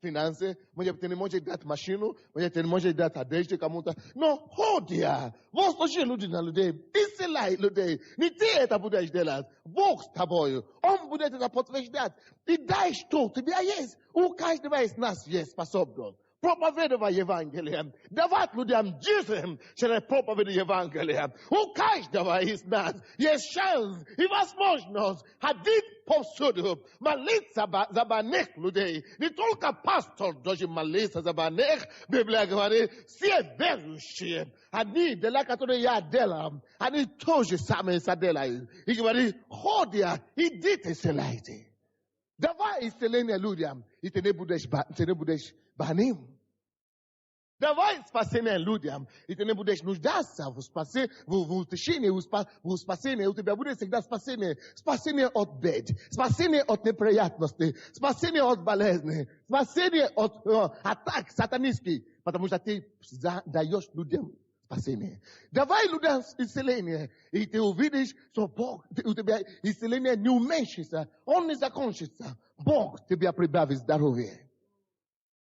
Speaker 1: финансы, может быть, ты не можешь дать машину, может быть, ты не можешь дать одежду кому-то. Но ходя, возложи люди на людей, исцеляй людей. Не ты это будешь делать, Бог с тобой. Он будет это подтверждать. И дай, что у тебя есть. У каждого из нас есть способность. Проповедовать Евангелие, давать людям жизнь через проповедь Евангелия. У каждого из нас есть шанс и возможность ходить повсюду, молиться за больных людей. Не только пастор должен молиться за больных. Библия говорит, все верующие, они, дела, которые я делаю, они тоже сами делают. И говорит, ходя, идите, исцеляйте. Давай исцеление людям, и ты не будешь больным. Давай спасение людям, и ты не будешь нуждаться в утешении, в спасении. У тебя будет всегда спасение. Спасение от бед, спасение от неприятностей, спасение от болезни, спасение от атак сатанистских, потому что ты даешь людям спасение. Давай людям исцеление, и ты увидишь, что Бог, у тебя исцеление не уменьшится, он не закончится. Бог тебя прибавит здоровье.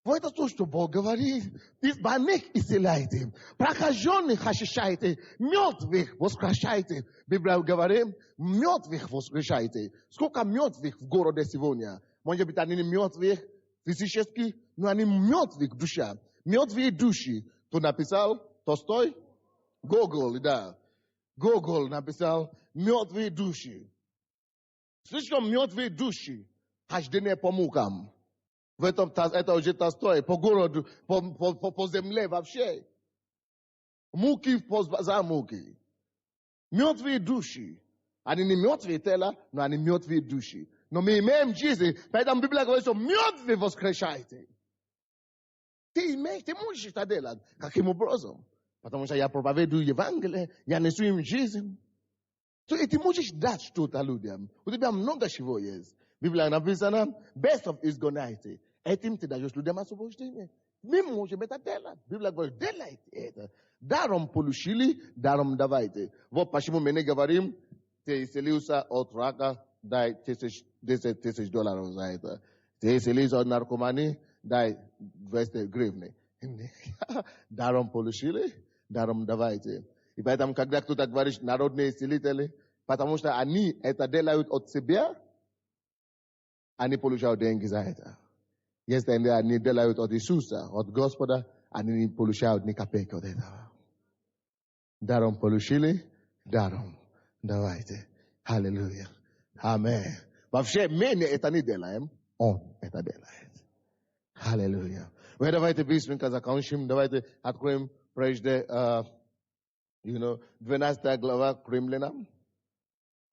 Speaker 1: Вот это то, что Бог говорит. Из больных исцеляйте, прокаженных очищайте, мертвых воскрешайте. Библия говорит, мертвых воскрешайте. Сколько мертвых в городе сегодня? Может быть, они не мертвые физически, но они мертвые в душе. Мертвые души. Кто написал? Толстой? Гогол, да. Гогол написал мертвые души. Слишком мертвые души. Хождение по мукам. Это уже Толстой, по городу, по земле вообще. Муки за муки. Мертвые души. Они не мертвые тела, но они мертвые души. Но мы имеем жизнь, поэтому Библия говорит, что мертвые воскрешайте. Ты можешь это делать. Каким образом? Потому что я проповедую Евангелие, я несу им жизнь. И ты можешь дать что-то людям. У тебя много чего есть. Библия написана, best of изгоняйте. Этим ты даешь людям освобождение. Мы можем это делать. Библия говорит, делайте это. Даром получили, даром давайте. Вот почему мы не говорим, ты исцелился от рака, дай $10,000 за это. Ты исцелился от наркомании, дай 200 гривны. Даром получили, даром давайте. И поэтому, когда кто-то говорит, народные исцелители, потому что они это делают от себя, они получают деньги за это. Если они делают от Иисуса, от Господа, они не получают ни копейки от этого. Даром получили, Даром. Давайте. Аллилуйя. Аминь. Вообще, мы не это не делаем, Он это делает. Аллилуйя. Мы давайте быстренько закончим. Давайте откроем прежде, 12 глава к Римлянам.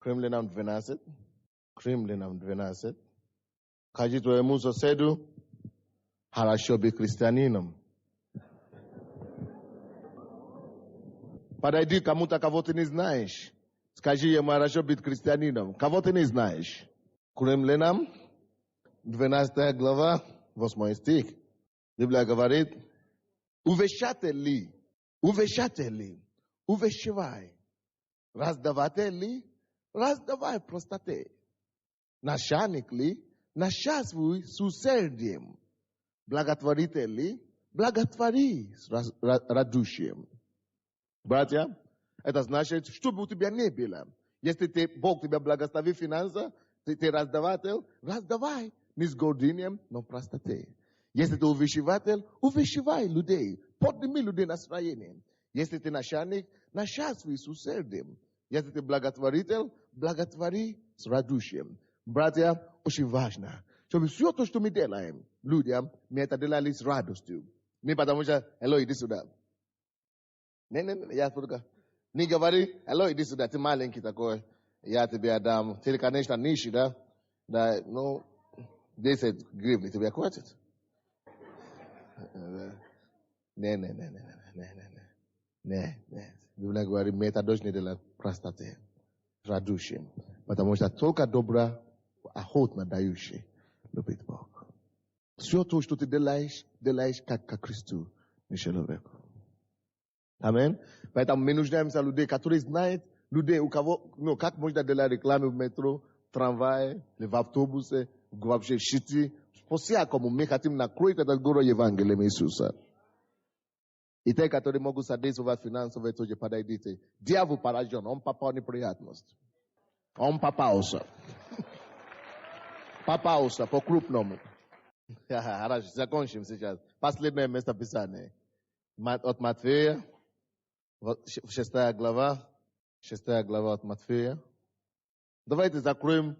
Speaker 1: Римлянам 12. Римлянам 12. Скажи твоему соседу, хорошо быть христианином. Подойди кому-то, кого ты не знаешь. Скажи ему, хорошо быть христианином. Кого ты не знаешь? К Римлянам 12 глава, 8 стих. Библия говорит, увещатель ли, увещевай. Раздаватель ли, раздавай простоте. Начальник ли, начальствуй с усердием. Благотворитель ли, благотвори с радушием. Братья, это значит, что бы у тебя не было. Если Бог тебя благословил финансово, ты раздаватель, раздавай не с гордыней, но простоте. Если ты увещеватель, увещевай людей, подними людей настроение. Если ты начальник, начальствуй с усердием. Если ты благотворитель, благотвори с радушием. Братья, очень важно, чтобы все то, что мы делаем, людям, мы это делали с радостью. Не потому что, hello, иди сюда. Не, я только. Не говори, hello, иди сюда, ты маленький такой, я тебе отдам. Ты, конечно, нищий, да? Да, ну, 10 гривен тебе хватит? Не. Библия говорит, мы это должны делать простоте, радушием. Потому что только добро, охотно дающий, любит Бог. Все то, что ты делаешь как Христу, не человеку. Аминь. Поэтому мы нуждаемся людей, которые знают, людей, у кого, как можно делать рекламу в метро, в трамвае, в автобусе, вообще в сети. По-всякому мы хотим накроить этот город Евангелием Иисуса. И те, которые могут содействовать финансово, тоже подойдите. Дьявол поражен, он попал в неприятность. Он попался. Попался по-крупному. Хорошо, закончим сейчас. Последнее место Писания. От Матфея, 6 глава от Матфея. Давайте закроем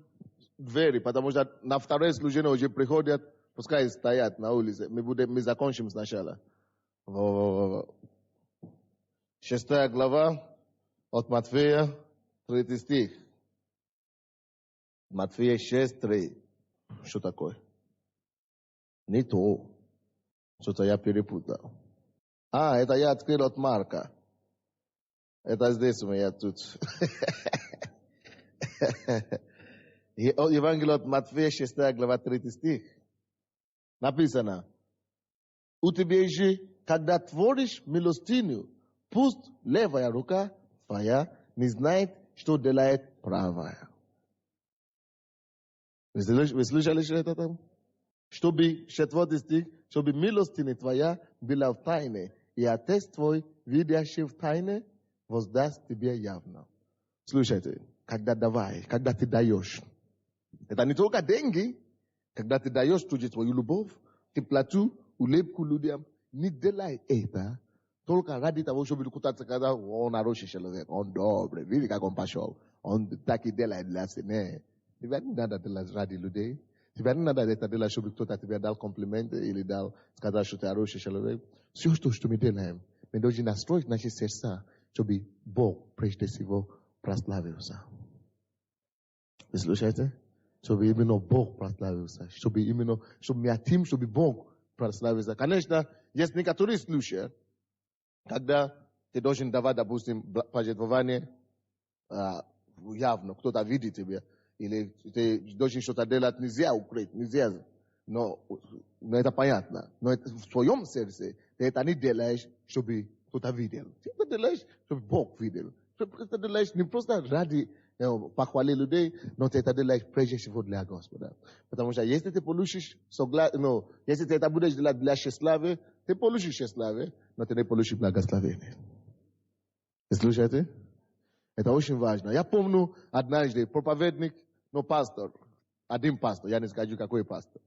Speaker 1: двери, потому что на второе служение уже приходят, пускай стоят на улице. Мы закончим сначала. 6 глава от Матфея, 3 стих. Матфея 6, 3. Что такое? Не то. Что-то я перепутал. Это я открыл от Марка. Это здесь у меня тут. Евангелие от Матфея, 6 глава, 3 стих. Написано. У тебя же, когда творишь милостыню, пусть левая рука твоя не знает, что делает правая. Вы слышали, что это там? Чтобы, 4 стих, чтобы милостыня твоя была в тайне, и Отец твой, видящий в тайне, воздаст тебе явно. Слушайте, когда ты даешь, это не только деньги, когда ты даешь твою любовь, теплоту, улыбку людям, не делай это, только ради того, чтобы кутаться, когда он хороший человек, он добрый, видишь как он пошел, он так и делает для себя. Тебе не надо делать ради людей. Тебе не надо делать, чтобы кто-то тебе дал комплименты или дал, сказал, что ты хороший человек. Все, что мы делаем, мы должны настроить наши сердца, чтобы Бог прежде всего прославился. Вы слушаете? Чтобы именно Бог прославился. Чтобы мы хотим, чтобы Бог прославился. Конечно, есть некоторые случаи, когда ты должен давать, допустим, пожертвование явно, кто-то видит тебя, или ты должен что-то делать, нельзя укрыть, нельзя. Но это понятно. Но в своем сердце ты это не делаешь, чтобы кто-то видел. Ты это делаешь, чтобы Бог видел. Ты это делаешь не просто ради похвалить людей, но ты это делаешь прежде всего для Господа. Потому что если ты получишь если ты это будешь делать для тщеславия, ты получишь тщеславие, но ты не получишь благословение. Вы слушаете? Это очень важно. Я помню однажды проповедник, пастор, один пастор, я не скажу какой пастор,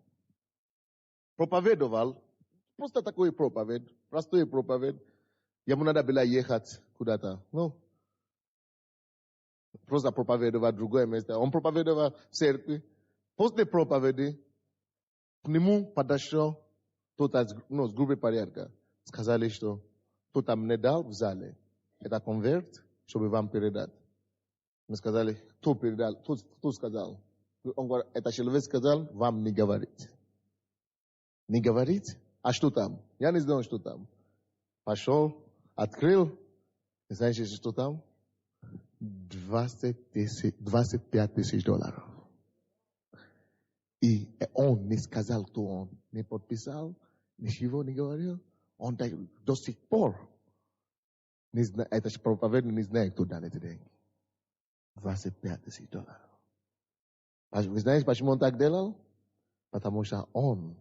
Speaker 1: проповедовал, просто такой проповедь, простой проповедь, ему надо было ехать куда-то, просто проповедовать другое место. Он проповедовал в церкви. После проповеди к нему подошел кто-то с группы порядка. Сказали, что кто-то мне дал в зале. Это конверт, чтобы вам передать. Мы сказали, кто передал, кто сказал? Он говорит, это человек сказал, вам не говорить. Не говорить? А что там? Я не знаю, что там. Пошел, открыл. Знаете, что там? 25 тысяч долларов. И он не сказал, кто он. Не подписал, ничего не говорил. Он до сих пор не знает, это проповедник не знает, кто дал эти деньги. 25 тысяч долларов. Вы знаете, почему он так делал? Потому что он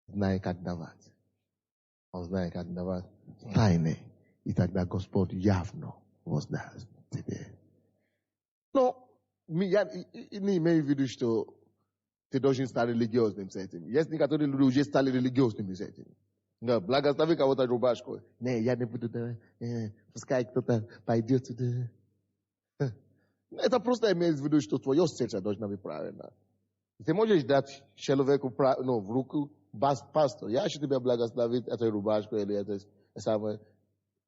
Speaker 1: знает, как давать. Он знает, как давать тайны. И тогда Господь явно воздаст тебе. Но я не имею в виду, что ты должен стать религиозным с этим. Есть некоторые люди уже стали религиозными с этим. Благослови кого-то рубашку. Не, я не буду, пускай кто-то пойдет туда. Это просто имеется в виду, что твое сердце должно быть правильно. Ты можешь дать человеку в руку пастор. Я хочу тебя благословить этой рубашкой или это самое.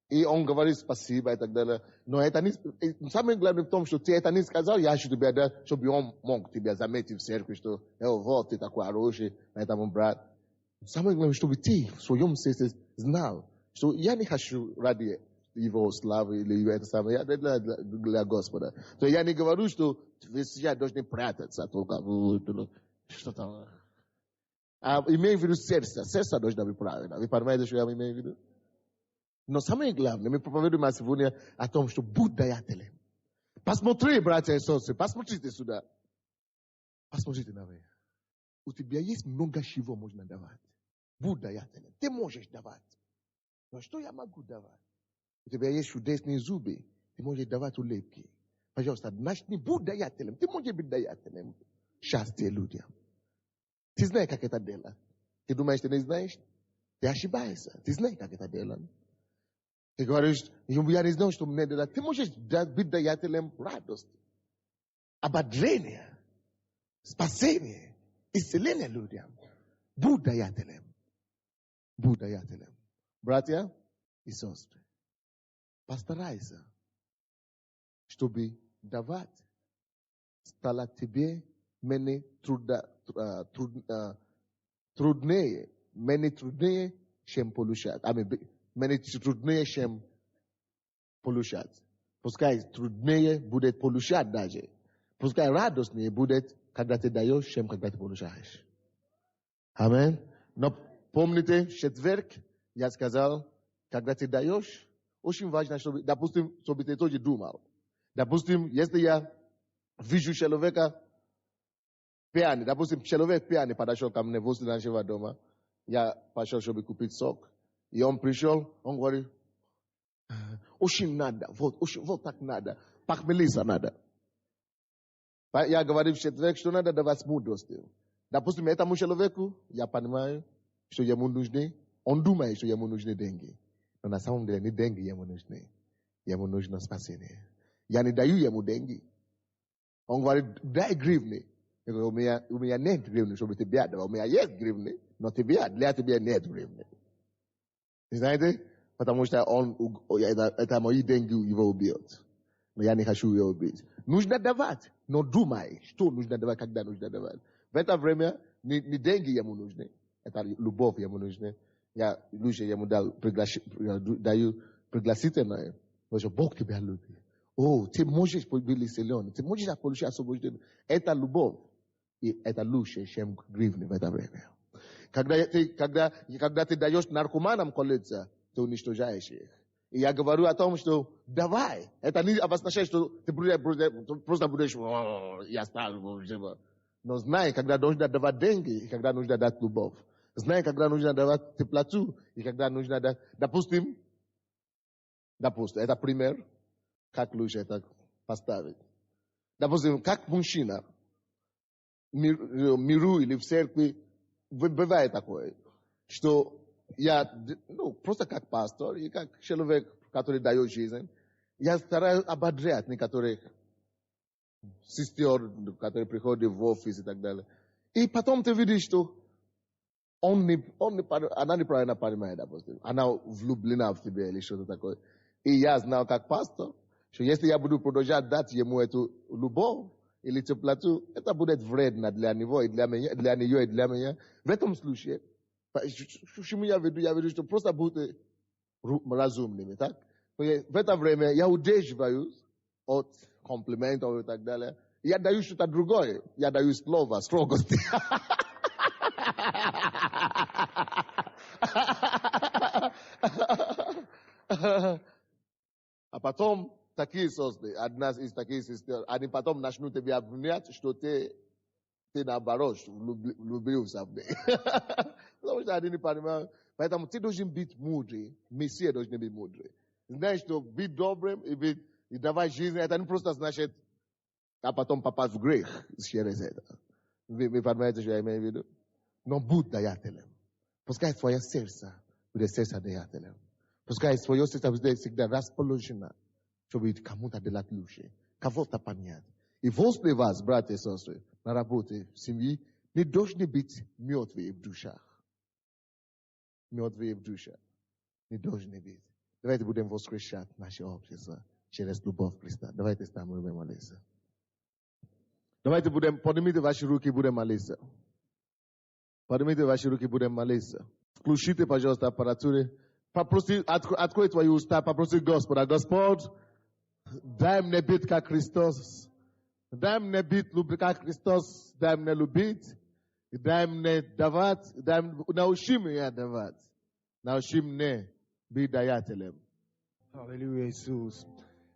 Speaker 1: И он говорит спасибо и так далее. Но это не... Самое главное в том, что ты это не сказал, я хочу тебя дать, чтобы он мог тебя заметить в церкви, что вот ты такой хороший, это мой брат. Самое главное, чтобы ты в своем сердце знал, что я не хочу ради его славы или это самое, я для Господа. То я не говорю, что я должен прятаться, только что там. А имею в виду сердце должно быть правильно. Вы понимаете, что я имею в виду? Но самое главное, мы проповедуем сегодня о том, что будь даятелем. Посмотри, братья и сестры, посмотрите сюда. Посмотрите на меня. У тебя есть много чего можно давать. Будь даятелем. Ты можешь давать. Но что я могу давать? У тебя есть чудесные зубы. Ты можешь давать улыбки. Пожалуйста, начни, будь даятелем. Ты можешь быть даятелем. Счастье людям. Ты знаешь, как это делать. Ты думаешь, ты не знаешь? Ты ошибаешься. Ты знаешь, как это делать. Ты говоришь, я не знаю, что мне делать. Ты можешь быть даятелем радости, ободрения, спасения, исцеления людям. Будь даятелем. Будь даятелем. Братья и сестры, постарайся, чтобы давать стало тебе менее труднее, чем получать. Менее труднее, чем получать. Пускай труднее будет получать даже. Пускай радостнее будет, когда ты даешь, чем когда ты получаешь. Амин. Но помните, в четверг я сказал, когда ты даешь, очень важно, чтобы, допустим, чтобы ты тоже думал. Допустим, если я вижу человека пьяный, допустим, человек пьяный подошел ко мне возле нашего дома, я пошел, чтобы купить сок. И он пришел, он говорит, очень надо, вот так надо, похмелиться надо. Я говорю в четверг, что надо давать мудрости. Допустим, этому человеку, я понимаю, что ему нужны, он думает, что ему нужны деньги. Но на самом деле не деньги ему нужны. Ему нужно спасение. Я не даю ему деньги. Он говорит, дай гривны. Я говорю, у меня нет гривны, чтобы тебе отдавать. У меня есть гривны, но для тебя нет гривны. Знаете? Потому что это мои деньги его убьет. Но я не хочу его убить. Нужно давать. Но думай, что нужно давать, когда нужно давать. В это время не деньги ему нужны. Это любовь ему нужна. Я лучше ему даю пригласительное. Потому что Бог тебя любит. Ты можешь быть исцелен. Ты можешь получить освобождение. Это любовь. И это лучше, чем гривны в это время. Когда ты даешь наркоманам колиться, ты уничтожаешь их. И я говорю о том, что давай. Это не обозначает, что ты просто будешь, я стал. Но знай, когда нужно давать деньги, и когда нужно дать любовь. Знай, когда нужно давать теплоту, и когда нужно дать... Допустим, это пример, как лучше это поставить. Допустим, как мужчина в миру или в церкви бывает такое, что я, просто как пастор и как человек, который дает жизнь, я стараюсь ободрять некоторых сестер, которые приходят в офис и так далее. И потом ты видишь, что она неправильно понимает, допустим. Она влюблена в тебя или что-то такое. И я знал как пастор, что если я буду продолжать дать ему эту любовь или теплоту, это будет вредно для него и для нее и для меня. В этом случае, почему я веду, что просто будьте разумными, так? В это время я удерживаюсь от комплиментов и так далее. Я даю что-то другое. Я даю слово, строгости. А потом такие сестры, одна из таких сестер, они потом начнут тебя обвинять, что ты наоборот влюбился в них. Потому что они не понимают. Поэтому ты должен быть мудрый. Мессия должен быть мудрый. Знаешь, что быть добрым и давать жизнь, это не просто значит, а потом попасть в грех через это. Вы понимаете, что я имею в виду? Но будь даятелем. Пускай твое сердце будет сердце даятелем. Пускай твое сердце будет всегда расположено, чтобы кому-то делать лучше, кого-то понять. И возле вас, братья и сестры, на работе, в семье, не должны быть мертвые в душах. Мертвые в душах. Не должны быть. Давайте будем воскрешать наше общество через любовь Христа. Давайте станем будем молиться. Давайте поднимите ваши руки и будем молиться. Поднимите ваши руки и будем молиться. Включите, пожалуйста, аппаратуру. Попроси, открой твои уста, попроси Господа. Господь, дай мне быть как Христос. Дай мне быть как Христос. Дай мне любить. Дай мне давать. Научи меня давать. Научи меня быть даятелем.
Speaker 2: Аллилуйя, Иисус.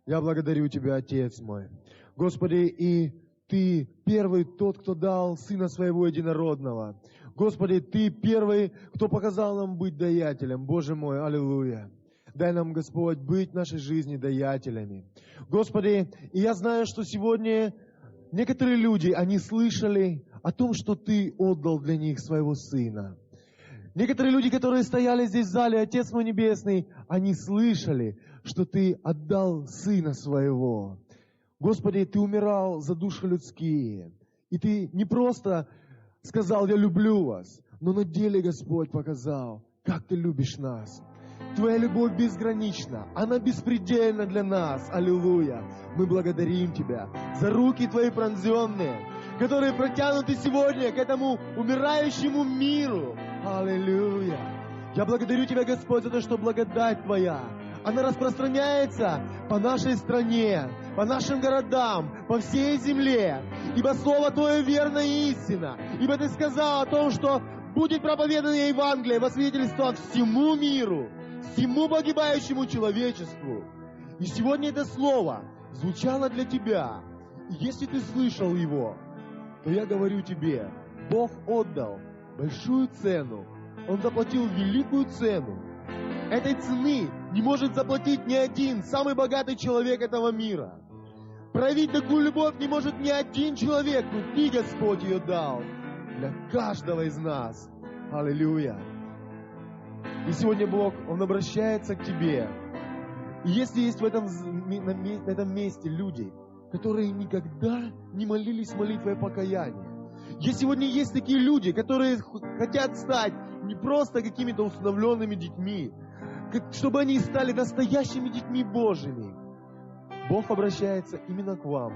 Speaker 2: Я благодарю Тебя, Отец мой. Господи, и Ты первый тот, кто дал Сына Своего Единородного. Господи, Ты первый, кто показал нам быть даятелем. Боже мой, аллилуйя. Дай нам, Господь, быть в нашей жизни даятелями. Господи, и я знаю, что сегодня некоторые люди, они слышали о том, что Ты отдал для них Своего Сына. Некоторые люди, которые стояли здесь в зале, Отец мой Небесный, они слышали, что Ты отдал Сына Своего. Господи, Ты умирал за души людские. И Ты не просто сказал, я люблю вас, но на деле, Господь, показал, как Ты любишь нас. Твоя любовь безгранична, она беспредельна для нас. Аллилуйя. Мы благодарим Тебя за руки Твои пронзенные, которые протянуты сегодня к этому умирающему миру. Аллилуйя. Я благодарю Тебя, Господь, за то, что благодать Твоя, она распространяется по нашей стране, по нашим городам, по всей земле. Ибо Слово Твое верно и истина. Ибо Ты сказал о том, что будет проповедано Евангелие во свидетельство всему миру, всему погибающему человечеству. И сегодня это Слово звучало для Тебя. И если Ты слышал его, то я говорю Тебе, Бог отдал большую цену. Он заплатил великую цену. Этой цены не может заплатить ни один самый богатый человек этого мира. Проявить такую любовь не может ни один человек, но Ты, Господь, ее дал для каждого из нас. Аллилуйя. И сегодня Бог, Он обращается к тебе. И если есть в этом месте люди, которые никогда не молились молитвой покаяния, если сегодня есть такие люди, которые хотят стать не просто какими-то усыновленными детьми, чтобы они стали настоящими детьми Божьими, Бог обращается именно к вам.